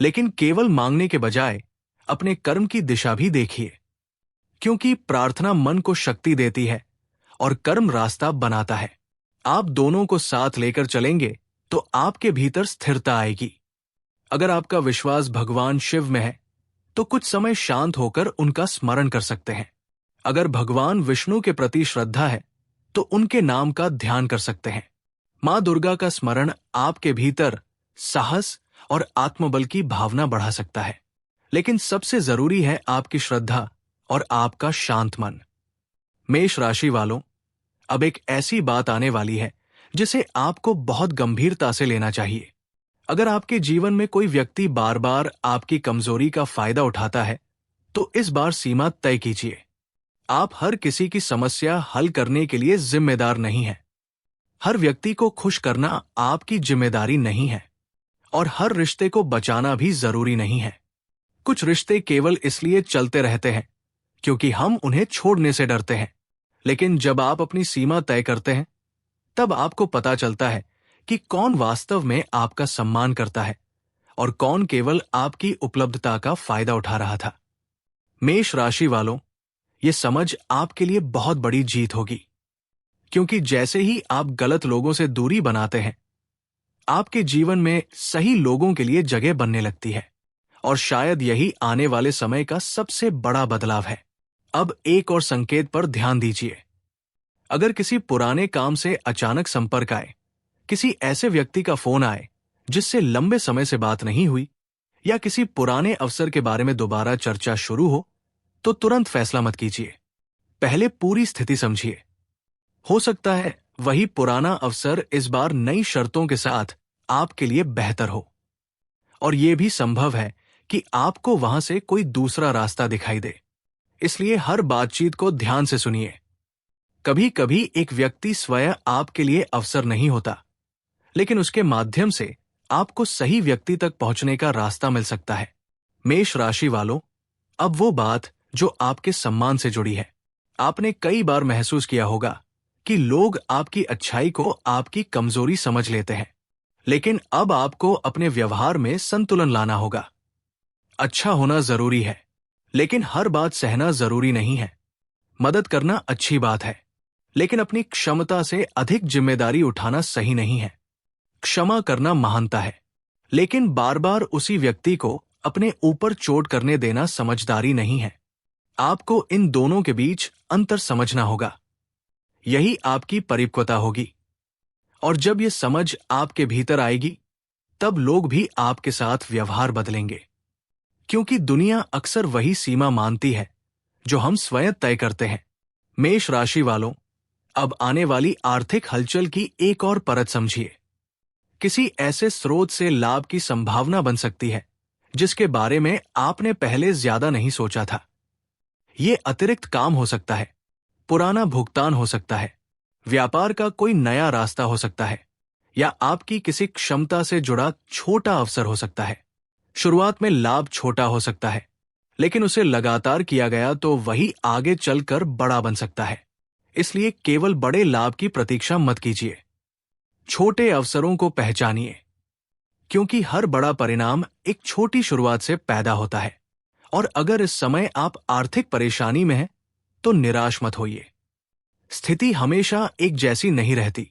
लेकिन केवल मांगने के बजाय अपने कर्म की दिशा भी देखिए, क्योंकि प्रार्थना मन को शक्ति देती है और कर्म रास्ता बनाता है। आप दोनों को साथ लेकर चलेंगे तो आपके भीतर स्थिरता आएगी। अगर आपका विश्वास भगवान शिव में है तो कुछ समय शांत होकर उनका स्मरण कर सकते हैं। अगर भगवान विष्णु के प्रति श्रद्धा है तो उनके नाम का ध्यान कर सकते हैं। मां दुर्गा का स्मरण आपके भीतर साहस और आत्मबल की भावना बढ़ा सकता है, लेकिन सबसे जरूरी है आपकी श्रद्धा और आपका शांत मन। मेष राशि वालों, अब एक ऐसी बात आने वाली है जिसे आपको बहुत गंभीरता से लेना चाहिए। अगर आपके जीवन में कोई व्यक्ति बार बार आपकी कमजोरी का फायदा उठाता है तो इस बार सीमा तय कीजिए। आप हर किसी की समस्या हल करने के लिए जिम्मेदार नहीं हैं। हर व्यक्ति को खुश करना आपकी जिम्मेदारी नहीं है, और हर रिश्ते को बचाना भी जरूरी नहीं है। कुछ रिश्ते केवल इसलिए चलते रहते हैं क्योंकि हम उन्हें छोड़ने से डरते हैं, लेकिन जब आप अपनी सीमा तय करते हैं तब आपको पता चलता है कि कौन वास्तव में आपका सम्मान करता है और कौन केवल आपकी उपलब्धता का फायदा उठा रहा था। मेष राशि वालों, ये समझ आपके लिए बहुत बड़ी जीत होगी, क्योंकि जैसे ही आप गलत लोगों से दूरी बनाते हैं, आपके जीवन में सही लोगों के लिए जगह बनने लगती है, और शायद यही आने वाले समय का सबसे बड़ा बदलाव है। अब एक और संकेत पर ध्यान दीजिए। अगर किसी पुराने काम से अचानक संपर्क आए, किसी ऐसे व्यक्ति का फोन आए जिससे लंबे समय से बात नहीं हुई, या किसी पुराने अवसर के बारे में दोबारा चर्चा शुरू हो, तो तुरंत फैसला मत कीजिए। पहले पूरी स्थिति समझिए। हो सकता है वही पुराना अवसर इस बार नई शर्तों के साथ आपके लिए बेहतर हो, और यह भी संभव है कि आपको वहां से कोई दूसरा रास्ता दिखाई दे। इसलिए हर बातचीत को ध्यान से सुनिए। कभी कभी एक व्यक्ति स्वयं आपके लिए अवसर नहीं होता, लेकिन उसके माध्यम से आपको सही व्यक्ति तक पहुंचने का रास्ता मिल सकता है। मेष राशि वालों, अब वो बात जो आपके सम्मान से जुड़ी है। आपने कई बार महसूस किया होगा कि लोग आपकी अच्छाई को आपकी कमजोरी समझ लेते हैं, लेकिन अब आपको अपने व्यवहार में संतुलन लाना होगा। अच्छा होना जरूरी है, लेकिन हर बात सहना जरूरी नहीं है। मदद करना अच्छी बात है, लेकिन अपनी क्षमता से अधिक जिम्मेदारी उठाना सही नहीं है। क्षमा करना महानता है, लेकिन बार बार उसी व्यक्ति को अपने ऊपर चोट करने देना समझदारी नहीं है। आपको इन दोनों के बीच अंतर समझना होगा। यही आपकी परिपक्वता होगी, और जब ये समझ आपके भीतर आएगी तब लोग भी आपके साथ व्यवहार बदलेंगे, क्योंकि दुनिया अक्सर वही सीमा मानती है जो हम स्वयं तय करते हैं। मेष राशि वालों, अब आने वाली आर्थिक हलचल की एक और परत समझिए। किसी ऐसे स्रोत से लाभ की संभावना बन सकती है जिसके बारे में आपने पहले ज्यादा नहीं सोचा था। ये अतिरिक्त काम हो सकता है, पुराना भुगतान हो सकता है, व्यापार का कोई नया रास्ता हो सकता है, या आपकी किसी क्षमता से जुड़ा छोटा अवसर हो सकता है। शुरुआत में लाभ छोटा हो सकता है, लेकिन उसे लगातार किया गया तो वही आगे चलकर बड़ा बन सकता है। इसलिए केवल बड़े लाभ की प्रतीक्षा मत कीजिए। छोटे अवसरों को पहचानिए, क्योंकि हर बड़ा परिणाम एक छोटी शुरुआत से पैदा होता है। और अगर इस समय आप आर्थिक परेशानी में हैं तो निराश मत होइए। स्थिति हमेशा एक जैसी नहीं रहती।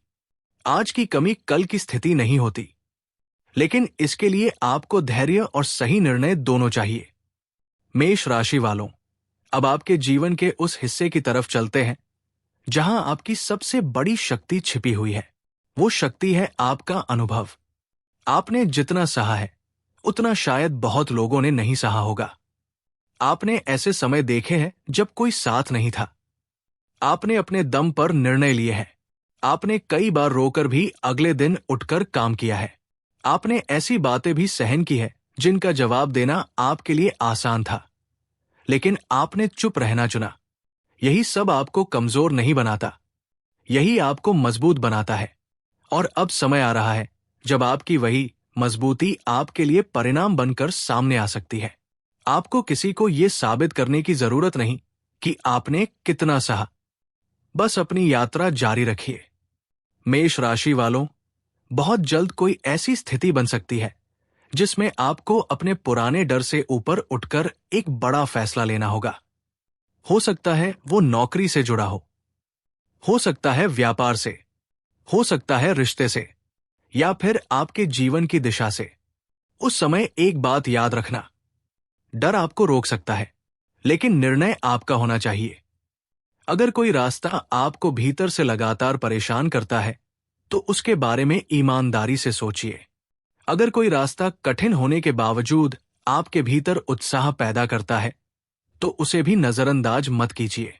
आज की कमी कल की स्थिति नहीं होती, लेकिन इसके लिए आपको धैर्य और सही निर्णय दोनों चाहिए। मेष राशि वालों, अब आपके जीवन के उस हिस्से की तरफ चलते हैं जहां आपकी सबसे बड़ी शक्ति छिपी हुई है। वो शक्ति है आपका अनुभव। आपने जितना सहा है उतना शायद बहुत लोगों ने नहीं सहा होगा। आपने ऐसे समय देखे हैं जब कोई साथ नहीं था। आपने अपने दम पर निर्णय लिए हैं। आपने कई बार रोकर भी अगले दिन उठकर काम किया है। आपने ऐसी बातें भी सहन की है जिनका जवाब देना आपके लिए आसान था, लेकिन आपने चुप रहना चुना। यही सब आपको कमजोर नहीं बनाता, यही आपको मजबूत बनाता है। और अब समय आ रहा है जब आपकी वही मजबूती आपके लिए परिणाम बनकर सामने आ सकती है। आपको किसी को यह साबित करने की जरूरत नहीं कि आपने कितना सहा। बस अपनी यात्रा जारी रखिए। मेष राशि वालों, बहुत जल्द कोई ऐसी स्थिति बन सकती है जिसमें आपको अपने पुराने डर से ऊपर उठकर एक बड़ा फैसला लेना होगा। हो सकता है वो नौकरी से जुड़ा हो सकता है व्यापार से, हो सकता है रिश्ते से, या फिर आपके जीवन की दिशा से। उस समय एक बात याद रखना, डर आपको रोक सकता है, लेकिन निर्णय आपका होना चाहिए। अगर कोई रास्ता आपको भीतर से लगातार परेशान करता है तो उसके बारे में ईमानदारी से सोचिए। अगर कोई रास्ता कठिन होने के बावजूद आपके भीतर उत्साह पैदा करता है तो उसे भी नजरअंदाज मत कीजिए,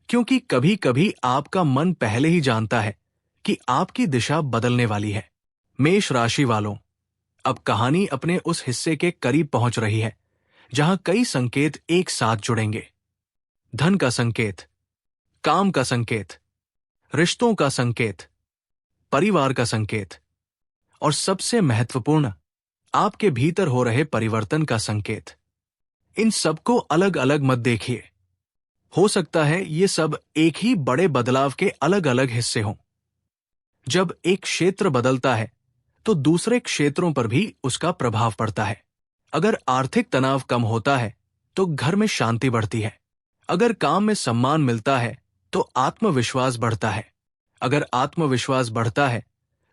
क्योंकि कभी कभी आपका मन पहले ही जानता है कि आपकी दिशा बदलने वाली है। मेष राशि वालों, अब कहानी अपने उस हिस्से के करीब पहुंच रही है जहां कई संकेत एक साथ जुड़ेंगे। धन का संकेत, काम का संकेत, रिश्तों का संकेत, परिवार का संकेत, और सबसे महत्वपूर्ण, आपके भीतर हो रहे परिवर्तन का संकेत। इन सबको अलग अलग मत देखिए। हो सकता है ये सब एक ही बड़े बदलाव के अलग अलग हिस्से हों। जब एक क्षेत्र बदलता है तो दूसरे क्षेत्रों पर भी उसका प्रभाव पड़ता है। अगर आर्थिक तनाव कम होता है तो घर में शांति बढ़ती है। अगर काम में सम्मान मिलता है तो आत्मविश्वास बढ़ता है। अगर आत्मविश्वास बढ़ता है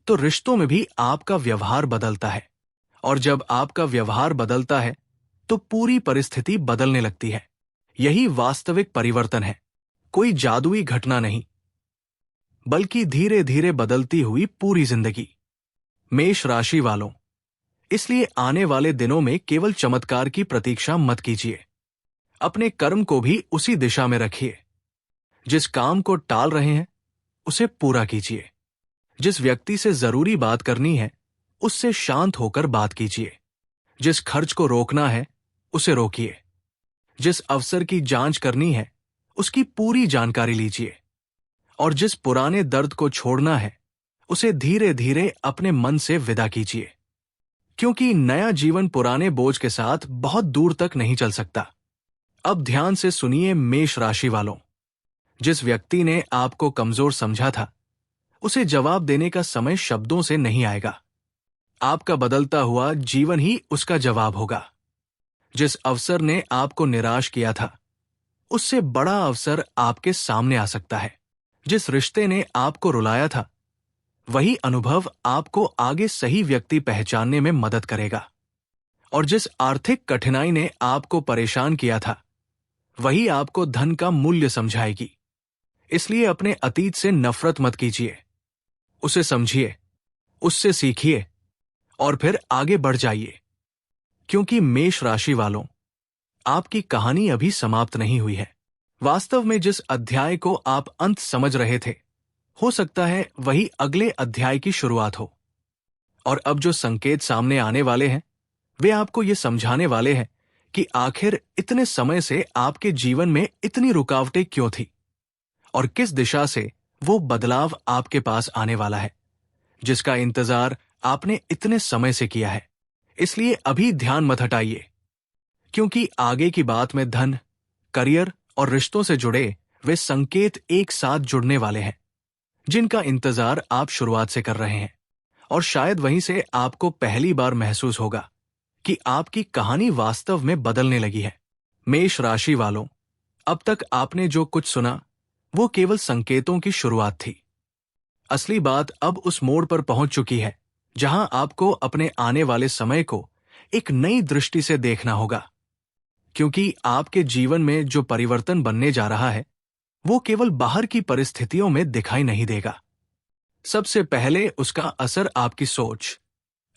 तो रिश्तों में भी आपका व्यवहार बदलता है। और जब आपका व्यवहार बदलता है तो पूरी परिस्थिति बदलने लगती है। यही वास्तविक परिवर्तन है, कोई जादुई घटना नहीं, बल्कि धीरे धीरे बदलती हुई पूरी जिंदगी। मेष राशि वालों, इसलिए आने वाले दिनों में केवल चमत्कार की प्रतीक्षा मत कीजिए। अपने कर्म को भी उसी दिशा में रखिए। जिस काम को टाल रहे हैं उसे पूरा कीजिए। जिस व्यक्ति से जरूरी बात करनी है उससे शांत होकर बात कीजिए। जिस खर्च को रोकना है उसे रोकिए। जिस अवसर की जांच करनी है उसकी पूरी जानकारी लीजिए। और जिस पुराने दर्द को छोड़ना है उसे धीरे धीरे अपने मन से विदा कीजिए, क्योंकि नया जीवन पुराने बोझ के साथ बहुत दूर तक नहीं चल सकता। अब ध्यान से सुनिए मेष राशि वालों, जिस व्यक्ति ने आपको कमजोर समझा था उसे जवाब देने का समय शब्दों से नहीं आएगा। आपका बदलता हुआ जीवन ही उसका जवाब होगा। जिस अवसर ने आपको निराश किया था उससे बड़ा अवसर आपके सामने आ सकता है। जिस रिश्ते ने आपको रुलाया था वही अनुभव आपको आगे सही व्यक्ति पहचानने में मदद करेगा। और जिस आर्थिक कठिनाई ने आपको परेशान किया था वही आपको धन का मूल्य समझाएगी। इसलिए अपने अतीत से नफरत मत कीजिए, उसे समझिए, उससे सीखिए और फिर आगे बढ़ जाइए। क्योंकि मेष राशि वालों, आपकी कहानी अभी समाप्त नहीं हुई है। वास्तव में जिस अध्याय को आप अंत समझ रहे थे हो सकता है वही अगले अध्याय की शुरुआत हो। और अब जो संकेत सामने आने वाले हैं वे आपको ये समझाने वाले हैं कि आखिर इतने समय से आपके जीवन में इतनी रुकावटें क्यों थी और किस दिशा से वो बदलाव आपके पास आने वाला है जिसका इंतजार आपने इतने समय से किया है। इसलिए अभी ध्यान मत हटाइए, क्योंकि आगे की बात में धन, करियर और रिश्तों से जुड़े वे संकेत एक साथ जुड़ने वाले हैं जिनका इंतजार आप शुरुआत से कर रहे हैं। और शायद वहीं से आपको पहली बार महसूस होगा कि आपकी कहानी वास्तव में बदलने लगी है। मेष राशि वालों, अब तक आपने जो कुछ सुना वो केवल संकेतों की शुरुआत थी। असली बात अब उस मोड़ पर पहुंच चुकी है जहां आपको अपने आने वाले समय को एक नई दृष्टि से देखना होगा। क्योंकि आपके जीवन में जो परिवर्तन बनने जा रहा है वो केवल बाहर की परिस्थितियों में दिखाई नहीं देगा। सबसे पहले उसका असर आपकी सोच,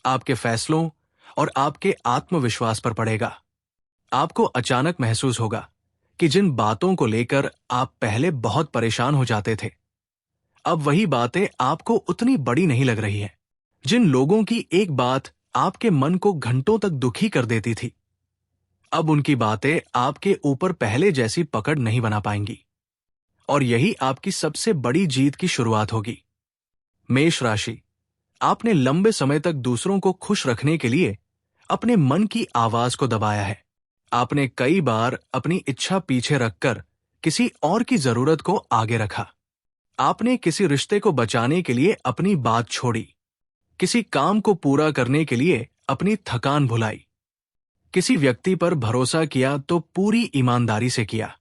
आपके फैसलों और आपके आत्मविश्वास पर पड़ेगा। आपको अचानक महसूस होगा कि जिन बातों को लेकर आप पहले बहुत परेशान हो जाते थे, अब वही बातें आपको उतनी बड़ी नहीं लग रही हैं। जिन लोगों की एक बात आपके मन को घंटों तक दुखी कर देती थी, अब उनकी बातें आपके ऊपर पहले जैसी पकड़ नहीं बना पाएंगी। और यही आपकी सबसे बड़ी जीत की शुरुआत होगी। मेष राशि, आपने लंबे समय तक दूसरों को खुश रखने के लिए अपने मन की आवाज को दबाया है। आपने कई बार अपनी इच्छा पीछे रखकर किसी और की जरूरत को आगे रखा। आपने किसी रिश्ते को बचाने के लिए अपनी बात छोड़ी, किसी काम को पूरा करने के लिए अपनी थकान भुलाई, किसी व्यक्ति पर भरोसा किया तो पूरी ईमानदारी से किया,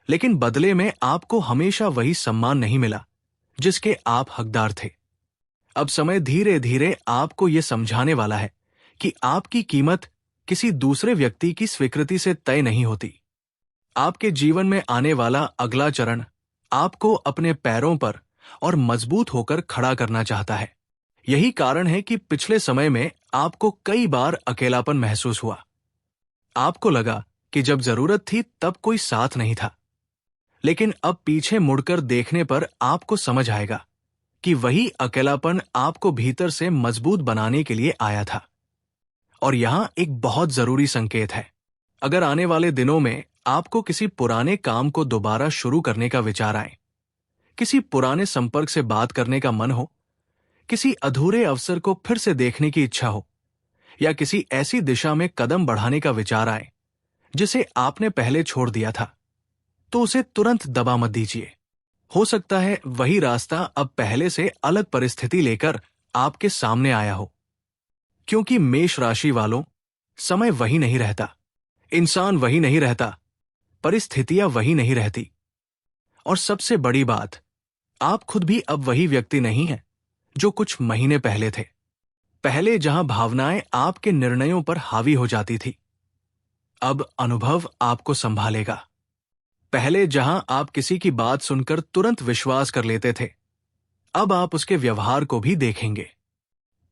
लेकिन बदले में आपको हमेशा वही सम्मान नहीं मिला जिसके आप हकदार थे। अब समय धीरे धीरे आपको यह समझाने वाला है कि आपकी कीमत किसी दूसरे व्यक्ति की स्वीकृति से तय नहीं होती। आपके जीवन में आने वाला अगला चरण आपको अपने पैरों पर और मजबूत होकर खड़ा करना चाहता है। यही कारण है कि पिछले समय में आपको कई बार अकेलापन महसूस हुआ। आपको लगा कि जब जरूरत थी तब कोई साथ नहीं था, लेकिन अब पीछे मुड़कर देखने पर आपको समझ आएगा कि वही अकेलापन आपको भीतर से मजबूत बनाने के लिए आया था। और यहां एक बहुत जरूरी संकेत है। अगर आने वाले दिनों में आपको किसी पुराने काम को दोबारा शुरू करने का विचार आए, किसी पुराने संपर्क से बात करने का मन हो, किसी अधूरे अवसर को फिर से देखने की इच्छा हो, या किसी ऐसी दिशा में कदम बढ़ाने का विचार आए जिसे आपने पहले छोड़ दिया था, तो उसे तुरंत दबा मत दीजिए। हो सकता है वही रास्ता अब पहले से अलग परिस्थिति लेकर आपके सामने आया हो। क्योंकि मेष राशि वालों, समय वही नहीं रहता, इंसान वही नहीं रहता, परिस्थितियां वही नहीं रहती। और सबसे बड़ी बात, आप खुद भी अब वही व्यक्ति नहीं हैं जो कुछ महीने पहले थे। पहले जहां भावनाएं आपके निर्णयों पर हावी हो जाती थी, अब अनुभव आपको संभालेगा। पहले जहां आप किसी की बात सुनकर तुरंत विश्वास कर लेते थे, अब आप उसके व्यवहार को भी देखेंगे।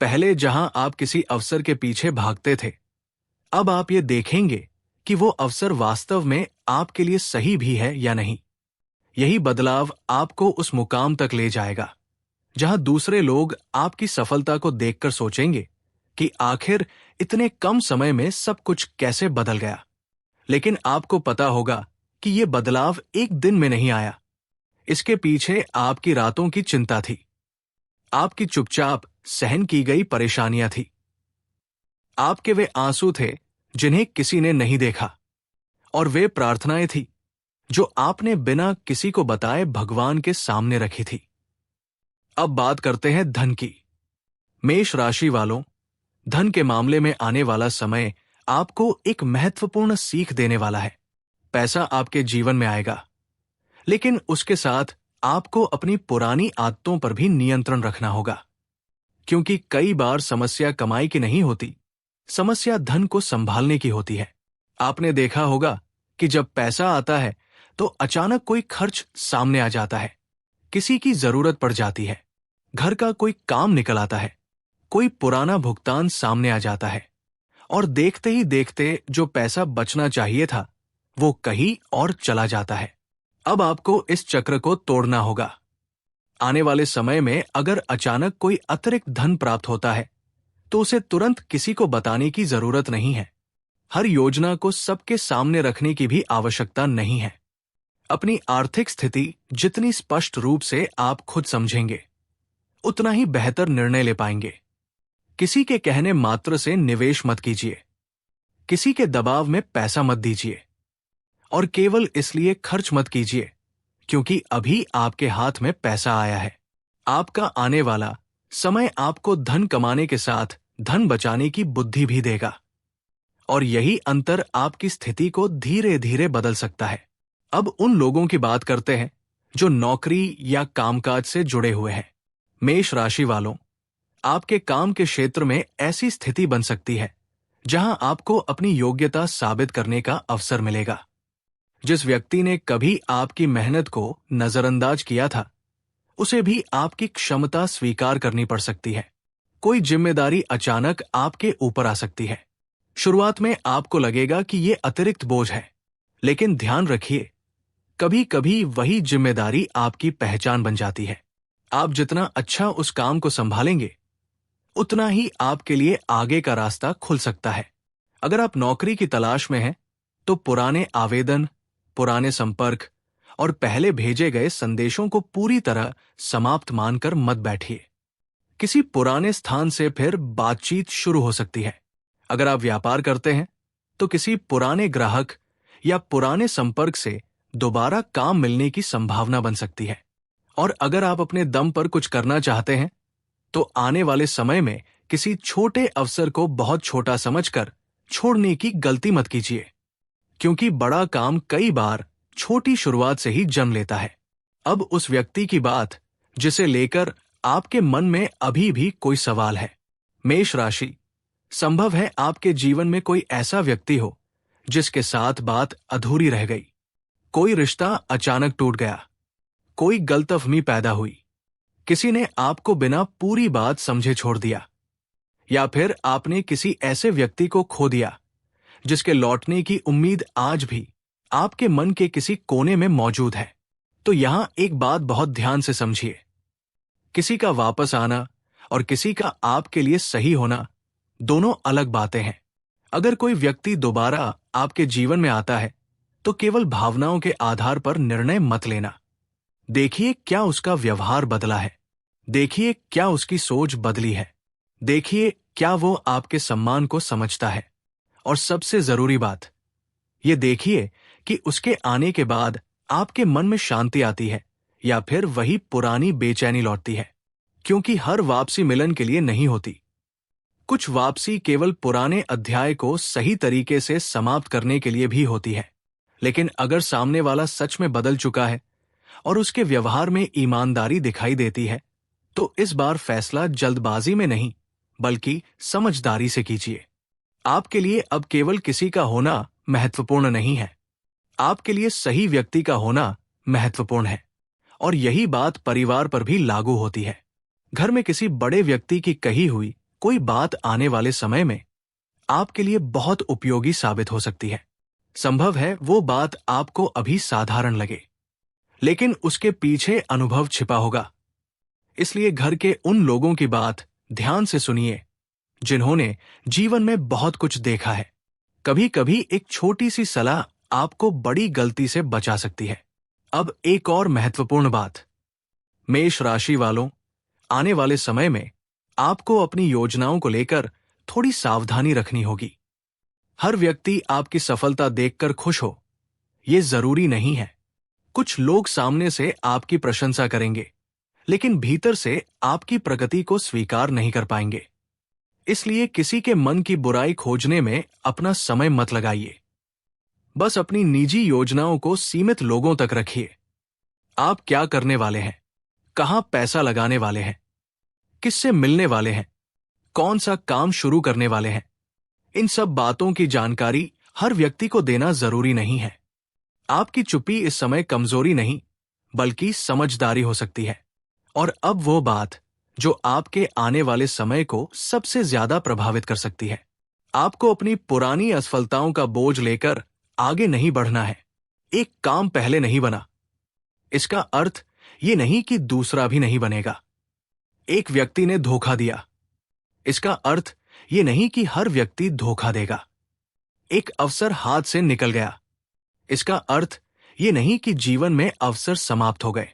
पहले जहां आप किसी अवसर के पीछे भागते थे, अब आप ये देखेंगे कि वो अवसर वास्तव में आपके लिए सही भी है या नहीं। यही बदलाव आपको उस मुकाम तक ले जाएगा जहां दूसरे लोग आपकी सफलता को देखकर सोचेंगे कि आखिर इतने कम समय में सब कुछ कैसे बदल गया। लेकिन आपको पता होगा कि ये बदलाव एक दिन में नहीं आया। इसके पीछे आपकी रातों की चिंता थी, आपकी चुपचाप सहन की गई परेशानियां थी, आपके वे आंसू थे जिन्हें किसी ने नहीं देखा, और वे प्रार्थनाएं थी जो आपने बिना किसी को बताए भगवान के सामने रखी थी। अब बात करते हैं धन की। मेष राशि वालों, धन के मामले में आने वाला समय आपको एक महत्वपूर्ण सीख देने वाला है। पैसा आपके जीवन में आएगा, लेकिन उसके साथ आपको अपनी पुरानी आदतों पर भी नियंत्रण रखना होगा। क्योंकि कई बार समस्या कमाई की नहीं होती, समस्या धन को संभालने की होती है। आपने देखा होगा कि जब पैसा आता है तो अचानक कोई खर्च सामने आ जाता है, किसी की जरूरत पड़ जाती है, घर का कोई काम निकल आता है, कोई पुराना भुगतान सामने आ जाता है, और देखते ही देखते जो पैसा बचना चाहिए था वो कहीं और चला जाता है। अब आपको इस चक्र को तोड़ना होगा। आने वाले समय में अगर अचानक कोई अतिरिक्त धन प्राप्त होता है तो उसे तुरंत किसी को बताने की जरूरत नहीं है। हर योजना को सबके सामने रखने की भी आवश्यकता नहीं है। अपनी आर्थिक स्थिति जितनी स्पष्ट रूप से आप खुद समझेंगे, उतना ही बेहतर निर्णय ले पाएंगे। किसी के कहने मात्र से निवेश मत कीजिए, किसी के दबाव में पैसा मत दीजिए, और केवल इसलिए खर्च मत कीजिए क्योंकि अभी आपके हाथ में पैसा आया है। आपका आने वाला समय आपको धन कमाने के साथ धन बचाने की बुद्धि भी देगा, और यही अंतर आपकी स्थिति को धीरे धीरे बदल सकता है। अब उन लोगों की बात करते हैं जो नौकरी या कामकाज से जुड़े हुए हैं। मेष राशि वालों, आपके काम के क्षेत्र में ऐसी स्थिति बन सकती है जहां आपको अपनी योग्यता साबित करने का अवसर मिलेगा। जिस व्यक्ति ने कभी आपकी मेहनत को नजरअंदाज किया था, उसे भी आपकी क्षमता स्वीकार करनी पड़ सकती है। कोई जिम्मेदारी अचानक आपके ऊपर आ सकती है। शुरुआत में आपको लगेगा कि ये अतिरिक्त बोझ है, लेकिन ध्यान रखिए, कभी कभी वही जिम्मेदारी आपकी पहचान बन जाती है। आप जितना अच्छा उस काम को संभालेंगे, उतना ही आपके लिए आगे का रास्ता खुल सकता है। अगर आप नौकरी की तलाश में हैं, तो पुराने आवेदन, पुराने संपर्क और पहले भेजे गए संदेशों को पूरी तरह समाप्त मानकर मत बैठिए। किसी पुराने स्थान से फिर बातचीत शुरू हो सकती है। अगर आप व्यापार करते हैं, तो किसी पुराने ग्राहक या पुराने संपर्क से दोबारा काम मिलने की संभावना बन सकती है। और अगर आप अपने दम पर कुछ करना चाहते हैं, तो आने वाले समय में किसी छोटे अवसर को बहुत छोटा समझकर छोड़ने की गलती मत कीजिए, क्योंकि बड़ा काम कई बार छोटी शुरुआत से ही जन्म लेता है। अब उस व्यक्ति की बात जिसे लेकर आपके मन में अभी भी कोई सवाल है। मेष राशि, संभव है आपके जीवन में कोई ऐसा व्यक्ति हो जिसके साथ बात अधूरी रह गई। कोई रिश्ता अचानक टूट गया, कोई गलतफहमी पैदा हुई, किसी ने आपको बिना पूरी बात समझे छोड़ दिया, या फिर आपने किसी ऐसे व्यक्ति को खो दिया जिसके लौटने की उम्मीद आज भी आपके मन के किसी कोने में मौजूद है। तो यहां एक बात बहुत ध्यान से समझिए, किसी का वापस आना और किसी का आपके लिए सही होना दोनों अलग बातें हैं। अगर कोई व्यक्ति दोबारा आपके जीवन में आता है, तो केवल भावनाओं के आधार पर निर्णय मत लेना। देखिए क्या उसका व्यवहार बदला है, देखिए क्या उसकी सोच बदली है, देखिए क्या वो आपके सम्मान को समझता है, और सबसे जरूरी बात, ये देखिए कि उसके आने के बाद आपके मन में शांति आती है या फिर वही पुरानी बेचैनी लौटती है। क्योंकि हर वापसी मिलन के लिए नहीं होती। कुछ वापसी केवल पुराने अध्याय को सही तरीके से समाप्त करने के लिए भी होती है। लेकिन अगर सामने वाला सच में बदल चुका है और उसके व्यवहार में ईमानदारी दिखाई देती है, तो इस बार फैसला जल्दबाजी में नहीं, बल्कि समझदारी से कीजिए। आपके लिए अब केवल किसी का होना महत्वपूर्ण नहीं है, आपके लिए सही व्यक्ति का होना महत्वपूर्ण है। और यही बात परिवार पर भी लागू होती है। घर में किसी बड़े व्यक्ति की कही हुई कोई बात आने वाले समय में आपके लिए बहुत उपयोगी साबित हो सकती है। संभव है वो बात आपको अभी साधारण लगे, लेकिन उसके पीछे अनुभव छिपा होगा। इसलिए घर के उन लोगों की बात ध्यान से सुनिए जिन्होंने जीवन में बहुत कुछ देखा है। कभी कभी एक छोटी सी सलाह आपको बड़ी गलती से बचा सकती है। अब एक और महत्वपूर्ण बात, मेष राशि वालों, आने वाले समय में आपको अपनी योजनाओं को लेकर थोड़ी सावधानी रखनी होगी। हर व्यक्ति आपकी सफलता देखकर खुश हो, ये जरूरी नहीं है। कुछ लोग सामने से आपकी प्रशंसा करेंगे, लेकिन भीतर से आपकी प्रगति को स्वीकार नहीं कर पाएंगे। इसलिए किसी के मन की बुराई खोजने में अपना समय मत लगाइए। बस अपनी निजी योजनाओं को सीमित लोगों तक रखिए। आप क्या करने वाले हैं, कहां पैसा लगाने वाले हैं, किससे मिलने वाले हैं, कौन सा काम शुरू करने वाले हैं, इन सब बातों की जानकारी हर व्यक्ति को देना जरूरी नहीं है। आपकी चुप्पी इस समय कमजोरी नहीं, बल्कि समझदारी हो सकती है। और अब वो बात जो आपके आने वाले समय को सबसे ज्यादा प्रभावित कर सकती है। आपको अपनी पुरानी असफलताओं का बोझ लेकर आगे नहीं बढ़ना है। एक काम पहले नहीं बना, इसका अर्थ ये नहीं कि दूसरा भी नहीं बनेगा। एक व्यक्ति ने धोखा दिया, इसका अर्थ ये नहीं कि हर व्यक्ति धोखा देगा। एक अवसर हाथ से निकल गया, इसका अर्थ ये नहीं कि जीवन में अवसर समाप्त हो गए।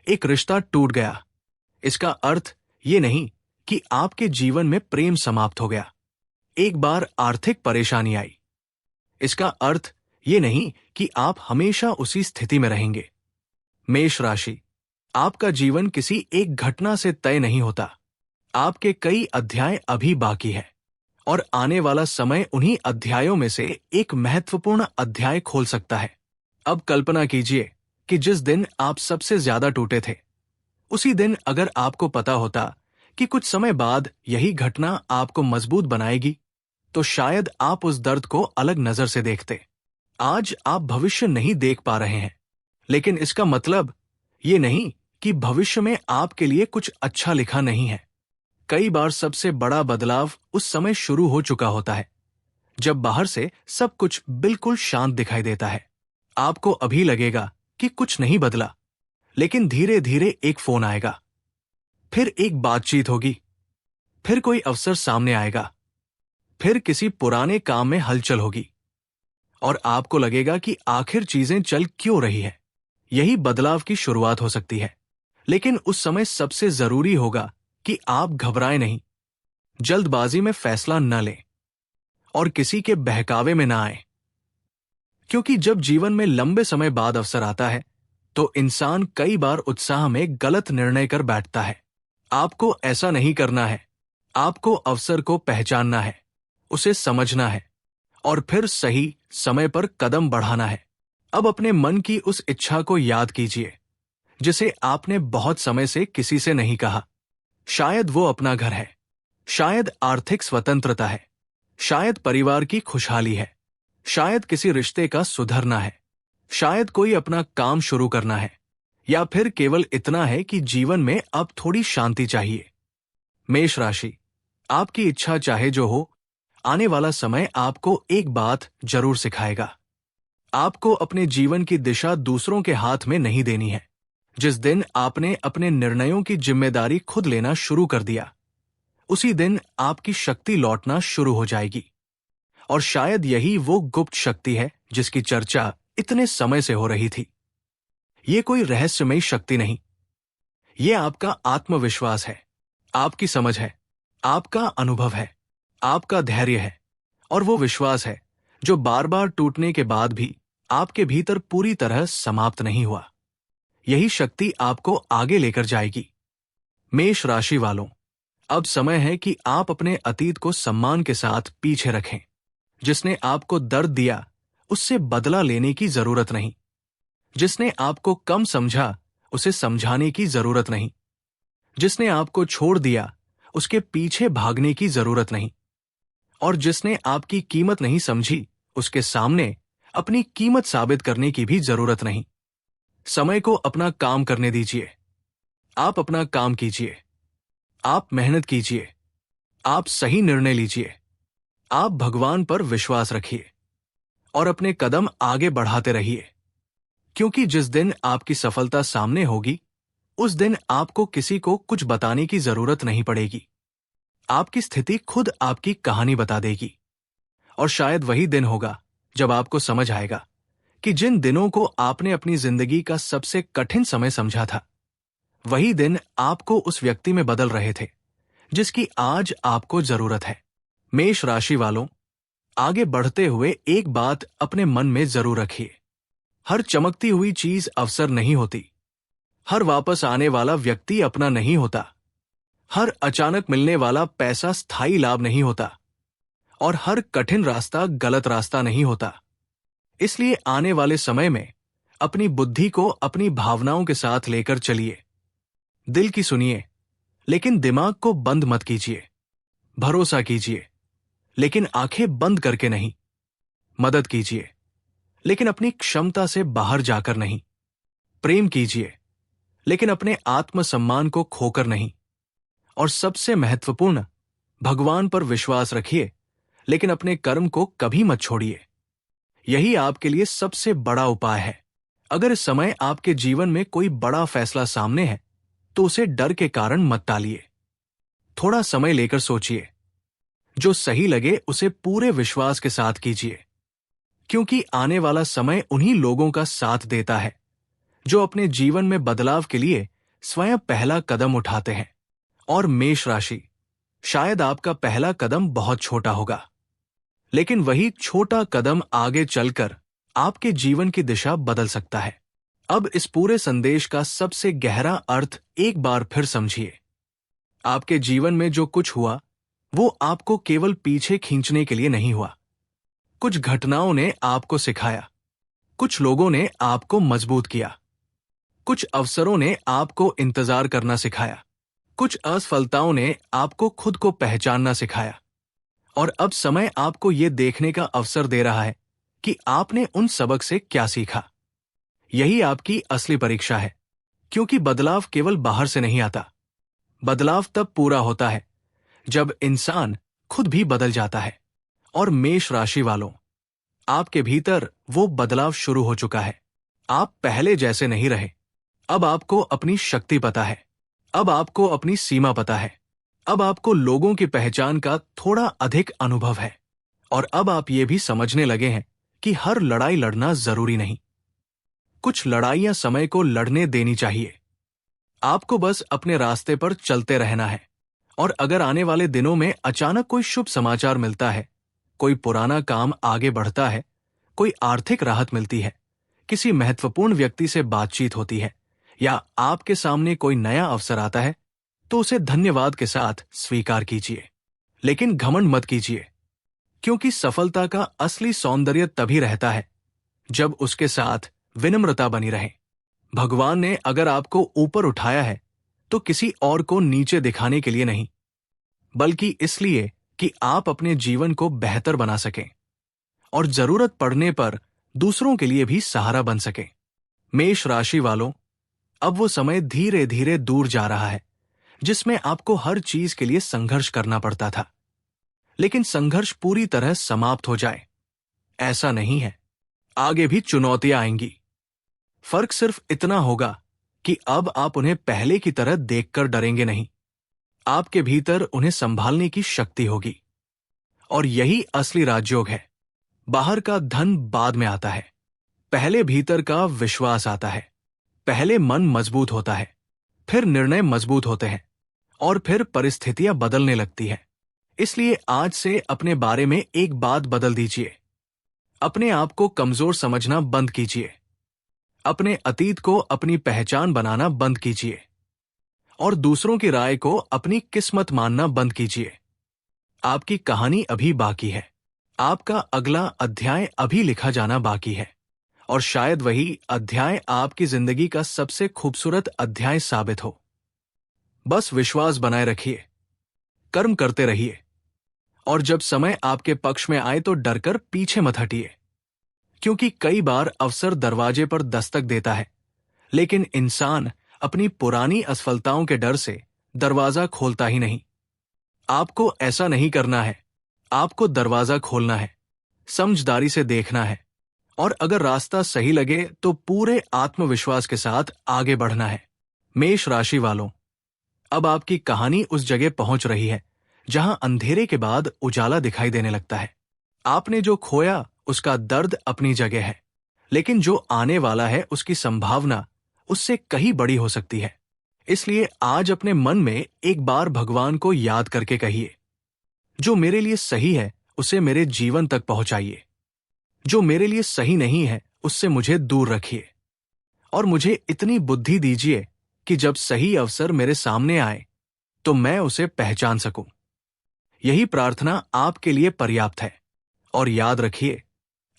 एक रिश्ता टूट गया, इसका अर्थ ये नहीं कि आपके जीवन में प्रेम समाप्त हो गया। एक बार आर्थिक परेशानी आई, इसका अर्थ ये नहीं कि आप हमेशा उसी स्थिति में रहेंगे। मेष राशि, आपका जीवन किसी एक घटना से तय नहीं होता। आपके कई अध्याय अभी बाकी है और आने वाला समय उन्हीं अध्यायों में से एक महत्वपूर्ण अध्याय खोल सकता है। अब कल्पना कीजिए कि जिस दिन आप सबसे ज्यादा टूटे थे, उसी दिन अगर आपको पता होता कि कुछ समय बाद यही घटना आपको मजबूत बनाएगी, तो शायद आप उस दर्द को अलग नजर से देखते। आज आप भविष्य नहीं देख पा रहे हैं, लेकिन इसका मतलब ये नहीं कि भविष्य में आपके लिए कुछ अच्छा लिखा नहीं है। कई बार सबसे बड़ा बदलाव उस समय शुरू हो चुका होता है जब बाहर से सब कुछ बिल्कुल शांत दिखाई देता है। आपको अभी लगेगा कि कुछ नहीं बदला, लेकिन धीरे धीरे एक फोन आएगा, फिर एक बातचीत होगी, फिर कोई अवसर सामने आएगा, फिर किसी पुराने काम में हलचल होगी और आपको लगेगा कि आखिर चीजें चल क्यों रही है। यही बदलाव की शुरुआत हो सकती है, लेकिन उस समय सबसे जरूरी होगा कि आप घबराएं नहीं, जल्दबाजी में फैसला न लें और किसी के बहकावे में ना आए। क्योंकि जब जीवन में लंबे समय बाद अवसर आता है तो इंसान कई बार उत्साह में गलत निर्णय कर बैठता है। आपको ऐसा नहीं करना है। आपको अवसर को पहचानना है, उसे समझना है और फिर सही समय पर कदम बढ़ाना है। अब अपने मन की उस इच्छा को याद कीजिए जिसे आपने बहुत समय से किसी से नहीं कहा। शायद वो अपना घर है, शायद आर्थिक स्वतंत्रता है, शायद परिवार की खुशहाली है, शायद किसी रिश्ते का सुधरना है, शायद कोई अपना काम शुरू करना है, या फिर केवल इतना है कि जीवन में अब थोड़ी शांति चाहिए। मेष राशि, आपकी इच्छा चाहे जो हो, आने वाला समय आपको एक बात जरूर सिखाएगा। आपको अपने जीवन की दिशा दूसरों के हाथ में नहीं देनी है। जिस दिन आपने अपने निर्णयों की जिम्मेदारी खुद लेना शुरू कर दिया, उसी दिन आपकी शक्ति लौटना शुरू हो जाएगी। और शायद यही वो गुप्त शक्ति है जिसकी चर्चा इतने समय से हो रही थी। ये कोई रहस्यमयी शक्ति नहीं, ये आपका आत्मविश्वास है, आपकी समझ है, आपका अनुभव है, आपका धैर्य है और वो विश्वास है जो बार बार टूटने के बाद भी आपके भीतर पूरी तरह समाप्त नहीं हुआ। यही शक्ति आपको आगे लेकर जाएगी। मेष राशि वालों, अब समय है कि आप अपने अतीत को सम्मान के साथ पीछे रखें। जिसने आपको दर्द दिया उससे बदला लेने की जरूरत नहीं। जिसने आपको कम समझा उसे समझाने की जरूरत नहीं। जिसने आपको छोड़ दिया उसके पीछे भागने की जरूरत नहीं। और जिसने आपकी कीमत नहीं समझी उसके सामने अपनी कीमत साबित करने की भी जरूरत नहीं। समय को अपना काम करने दीजिए। आप अपना काम कीजिए, आप मेहनत कीजिए, आप सही निर्णय लीजिए, आप भगवान पर विश्वास रखिए और अपने कदम आगे बढ़ाते रहिए। क्योंकि जिस दिन आपकी सफलता सामने होगी उस दिन आपको किसी को कुछ बताने की जरूरत नहीं पड़ेगी। आपकी स्थिति खुद आपकी कहानी बता देगी। और शायद वही दिन होगा जब आपको समझ आएगा कि जिन दिनों को आपने अपनी जिंदगी का सबसे कठिन समय समझा था, वही दिन आपको उस व्यक्ति में बदल रहे थे जिसकी आज आपको जरूरत है। मेष राशि वालों, आगे बढ़ते हुए एक बात अपने मन में जरूर रखिए। हर चमकती हुई चीज अवसर नहीं होती। हर वापस आने वाला व्यक्ति अपना नहीं होता। हर अचानक मिलने वाला पैसा स्थायी लाभ नहीं होता। और हर कठिन रास्ता गलत रास्ता नहीं होता। इसलिए आने वाले समय में अपनी बुद्धि को अपनी भावनाओं के साथ लेकर चलिए। दिल की सुनिए, लेकिन दिमाग को बंद मत कीजिए। भरोसा कीजिए, लेकिन आंखें बंद करके नहीं। मदद कीजिए, लेकिन अपनी क्षमता से बाहर जाकर नहीं। प्रेम कीजिए, लेकिन अपने आत्मसम्मान को खोकर नहीं। और सबसे महत्वपूर्ण, भगवान पर विश्वास रखिए, लेकिन अपने कर्म को कभी मत छोड़िए। यही आपके लिए सबसे बड़ा उपाय है। अगर इस समय आपके जीवन में कोई बड़ा फैसला सामने है तो उसे डर के कारण मत टालिए। थोड़ा समय लेकर सोचिए। जो सही लगे उसे पूरे विश्वास के साथ कीजिए, क्योंकि आने वाला समय उन्हीं लोगों का साथ देता है जो अपने जीवन में बदलाव के लिए स्वयं पहला कदम उठाते हैं। और मेष राशि, शायद आपका पहला कदम बहुत छोटा होगा, लेकिन वही छोटा कदम आगे चलकर आपके जीवन की दिशा बदल सकता है। अब इस पूरे संदेश का सबसे गहरा अर्थ एक बार फिर समझिए। आपके जीवन में जो कुछ हुआ वो आपको केवल पीछे खींचने के लिए नहीं हुआ। कुछ घटनाओं ने आपको सिखाया, कुछ लोगों ने आपको मजबूत किया, कुछ अवसरों ने आपको इंतजार करना सिखाया, कुछ असफलताओं ने आपको खुद को पहचानना सिखाया। और अब समय आपको ये देखने का अवसर दे रहा है कि आपने उन सबक से क्या सीखा। यही आपकी असली परीक्षा है, क्योंकि बदलाव केवल बाहर से नहीं आता। बदलाव तब पूरा होता है जब इंसान खुद भी बदल जाता है। और मेष राशि वालों, आपके भीतर वो बदलाव शुरू हो चुका है। आप पहले जैसे नहीं रहे। अब आपको अपनी शक्ति पता है। अब आपको अपनी सीमा पता है। अब आपको लोगों की पहचान का थोड़ा अधिक अनुभव है। और अब आप ये भी समझने लगे हैं कि हर लड़ाई लड़ना जरूरी नहीं। कुछ लड़ाइयां समय को लड़ने देनी चाहिए। आपको बस अपने रास्ते पर चलते रहना है। और अगर आने वाले दिनों में अचानक कोई शुभ समाचार मिलता है, कोई पुराना काम आगे बढ़ता है, कोई आर्थिक राहत मिलती है, किसी महत्वपूर्ण व्यक्ति से बातचीत होती है, या आपके सामने कोई नया अवसर आता है, तो उसे धन्यवाद के साथ स्वीकार कीजिए। लेकिन घमंड मत कीजिए, क्योंकि सफलता का असली सौंदर्य तभी रहता है जब उसके साथ विनम्रता बनी रहे। भगवान ने अगर आपको ऊपर उठाया है तो किसी और को नीचे दिखाने के लिए नहीं, बल्कि इसलिए कि आप अपने जीवन को बेहतर बना सकें और जरूरत पड़ने पर दूसरों के लिए भी सहारा बन सकें। मेष राशि वालों, अब वो समय धीरे धीरे दूर जा रहा है जिसमें आपको हर चीज के लिए संघर्ष करना पड़ता था। लेकिन संघर्ष पूरी तरह समाप्त हो जाए, ऐसा नहीं है। आगे भी चुनौतियां आएंगी। फर्क सिर्फ इतना होगा कि अब आप उन्हें पहले की तरह देखकर डरेंगे नहीं। आपके भीतर उन्हें संभालने की शक्ति होगी। और यही असली राजयोग है। बाहर का धन बाद में आता है, पहले भीतर का विश्वास आता है। पहले मन मजबूत होता है, फिर निर्णय मजबूत होते हैं, और फिर परिस्थितियां बदलने लगती है। इसलिए आज से अपने बारे में एक बात बदल दीजिए। अपने आप को कमजोर समझना बंद कीजिए। अपने अतीत को अपनी पहचान बनाना बंद कीजिए। और दूसरों की राय को अपनी किस्मत मानना बंद कीजिए। आपकी कहानी अभी बाकी है। आपका अगला अध्याय अभी लिखा जाना बाकी है। और शायद वही अध्याय आपकी जिंदगी का सबसे खूबसूरत अध्याय साबित हो। बस विश्वास बनाए रखिए, कर्म करते रहिए, और जब समय आपके पक्ष में आए तो डरकर पीछे मत हटिए। क्योंकि कई बार अवसर दरवाजे पर दस्तक देता है, लेकिन इंसान अपनी पुरानी असफलताओं के डर से दरवाजा खोलता ही नहीं। आपको ऐसा नहीं करना है। आपको दरवाजा खोलना है, समझदारी से देखना है, और अगर रास्ता सही लगे तो पूरे आत्मविश्वास के साथ आगे बढ़ना है। मेष राशि वालों, अब आपकी कहानी उस जगह पहुंच रही है जहां अंधेरे के बाद उजाला दिखाई देने लगता है। आपने जो खोया उसका दर्द अपनी जगह है, लेकिन जो आने वाला है उसकी संभावना उससे कहीं बड़ी हो सकती है। इसलिए आज अपने मन में एक बार भगवान को याद करके कहिए, जो मेरे लिए सही है उसे मेरे जीवन तक पहुंचाइए। जो मेरे लिए सही नहीं है उससे मुझे दूर रखिए। और मुझे इतनी बुद्धि दीजिए कि जब सही अवसर मेरे सामने आए तो मैं उसे पहचान सकूं। यही प्रार्थना आपके लिए पर्याप्त है। और याद रखिए,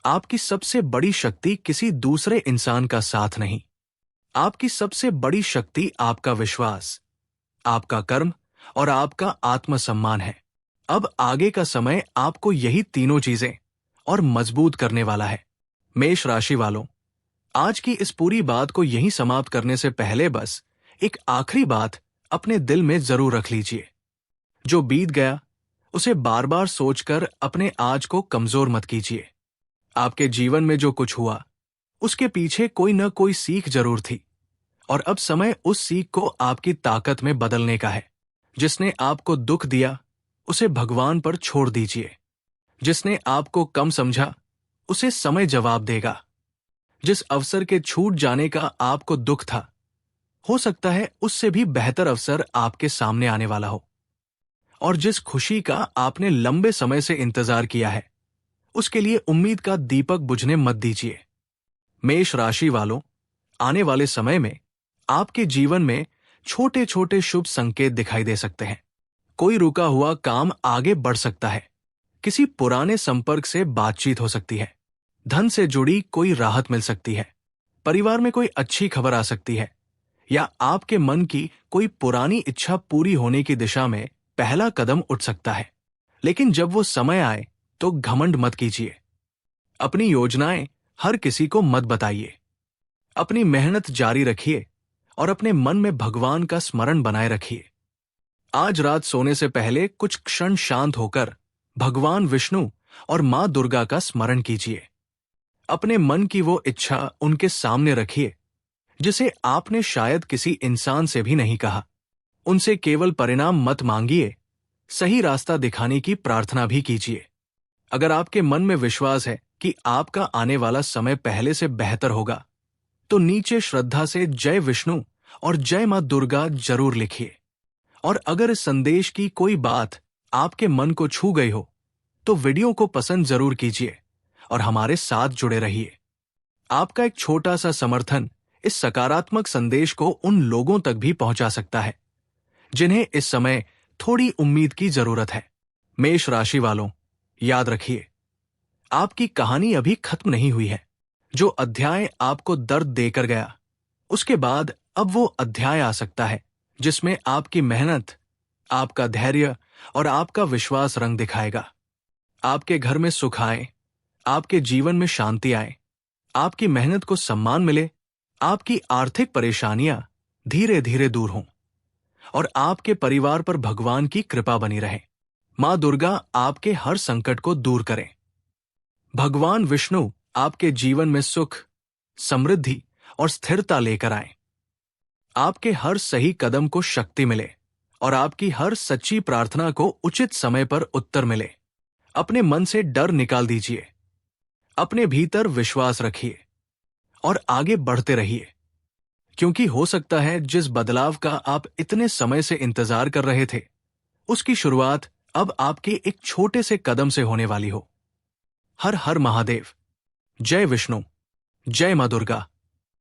आपकी सबसे बड़ी शक्ति किसी दूसरे इंसान का साथ नहीं। आपकी सबसे बड़ी शक्ति आपका विश्वास, आपका कर्म और आपका आत्मसम्मान है। अब आगे का समय आपको यही तीनों चीजें और मजबूत करने वाला है। मेष राशि वालों, आज की इस पूरी बात को यहीं समाप्त करने से पहले बस एक आखिरी बात अपने दिल में जरूर रख लीजिए। जो बीत गया उसे बार बार सोचकर अपने आज को कमजोर मत कीजिए। आपके जीवन में जो कुछ हुआ उसके पीछे कोई न कोई सीख जरूर थी, और अब समय उस सीख को आपकी ताकत में बदलने का है। जिसने आपको दुख दिया उसे भगवान पर छोड़ दीजिए। जिसने आपको कम समझा उसे समय जवाब देगा। जिस अवसर के छूट जाने का आपको दुख था, हो सकता है उससे भी बेहतर अवसर आपके सामने आने वाला हो। और जिस खुशी का आपने लंबे समय से इंतजार किया है, उसके लिए उम्मीद का दीपक बुझने मत दीजिए। मेष राशि वालों, आने वाले समय में आपके जीवन में छोटे छोटे शुभ संकेत दिखाई दे सकते हैं। कोई रुका हुआ काम आगे बढ़ सकता है। किसी पुराने संपर्क से बातचीत हो सकती है। धन से जुड़ी कोई राहत मिल सकती है। परिवार में कोई अच्छी खबर आ सकती है, या आपके मन की कोई पुरानी इच्छा पूरी होने की दिशा में पहला कदम उठ सकता है। लेकिन जब वो समय आए तो घमंड मत कीजिए। अपनी योजनाएं हर किसी को मत बताइए। अपनी मेहनत जारी रखिए और अपने मन में भगवान का स्मरण बनाए रखिए। आज रात सोने से पहले कुछ क्षण शांत होकर भगवान विष्णु और मां दुर्गा का स्मरण कीजिए। अपने मन की वो इच्छा उनके सामने रखिए जिसे आपने शायद किसी इंसान से भी नहीं कहा। उनसे केवल परिणाम मत मांगिए, सही रास्ता दिखाने की प्रार्थना भी कीजिए। अगर आपके मन में विश्वास है कि आपका आने वाला समय पहले से बेहतर होगा, तो नीचे श्रद्धा से जय विष्णु और जय मां दुर्गा जरूर लिखिए। और अगर इस संदेश की कोई बात आपके मन को छू गई हो, तो वीडियो को पसंद जरूर कीजिए और हमारे साथ जुड़े रहिए। आपका एक छोटा सा समर्थन इस सकारात्मक संदेश को उन लोगों तक भी पहुंचा सकता है जिन्हें इस समय थोड़ी उम्मीद की जरूरत है। मेष राशि वालों, याद रखिए, आपकी कहानी अभी खत्म नहीं हुई है। जो अध्याय आपको दर्द देकर गया, उसके बाद अब वो अध्याय आ सकता है जिसमें आपकी मेहनत, आपका धैर्य और आपका विश्वास रंग दिखाएगा। आपके घर में सुख आए, आपके जीवन में शांति आए, आपकी मेहनत को सम्मान मिले, आपकी आर्थिक परेशानियां धीरे धीरे दूर हों और आपके परिवार पर भगवान की कृपा बनी रहे। मां दुर्गा आपके हर संकट को दूर करें। भगवान विष्णु आपके जीवन में सुख, समृद्धि और स्थिरता लेकर आए। आपके हर सही कदम को शक्ति मिले और आपकी हर सच्ची प्रार्थना को उचित समय पर उत्तर मिले। अपने मन से डर निकाल दीजिए, अपने भीतर विश्वास रखिए और आगे बढ़ते रहिए, क्योंकि हो सकता है जिस बदलाव का आप इतने समय से इंतजार कर रहे थे, उसकी शुरुआत अब आपके एक छोटे से कदम से होने वाली हो। हर हर महादेव। जय विष्णु, जय मां दुर्गा।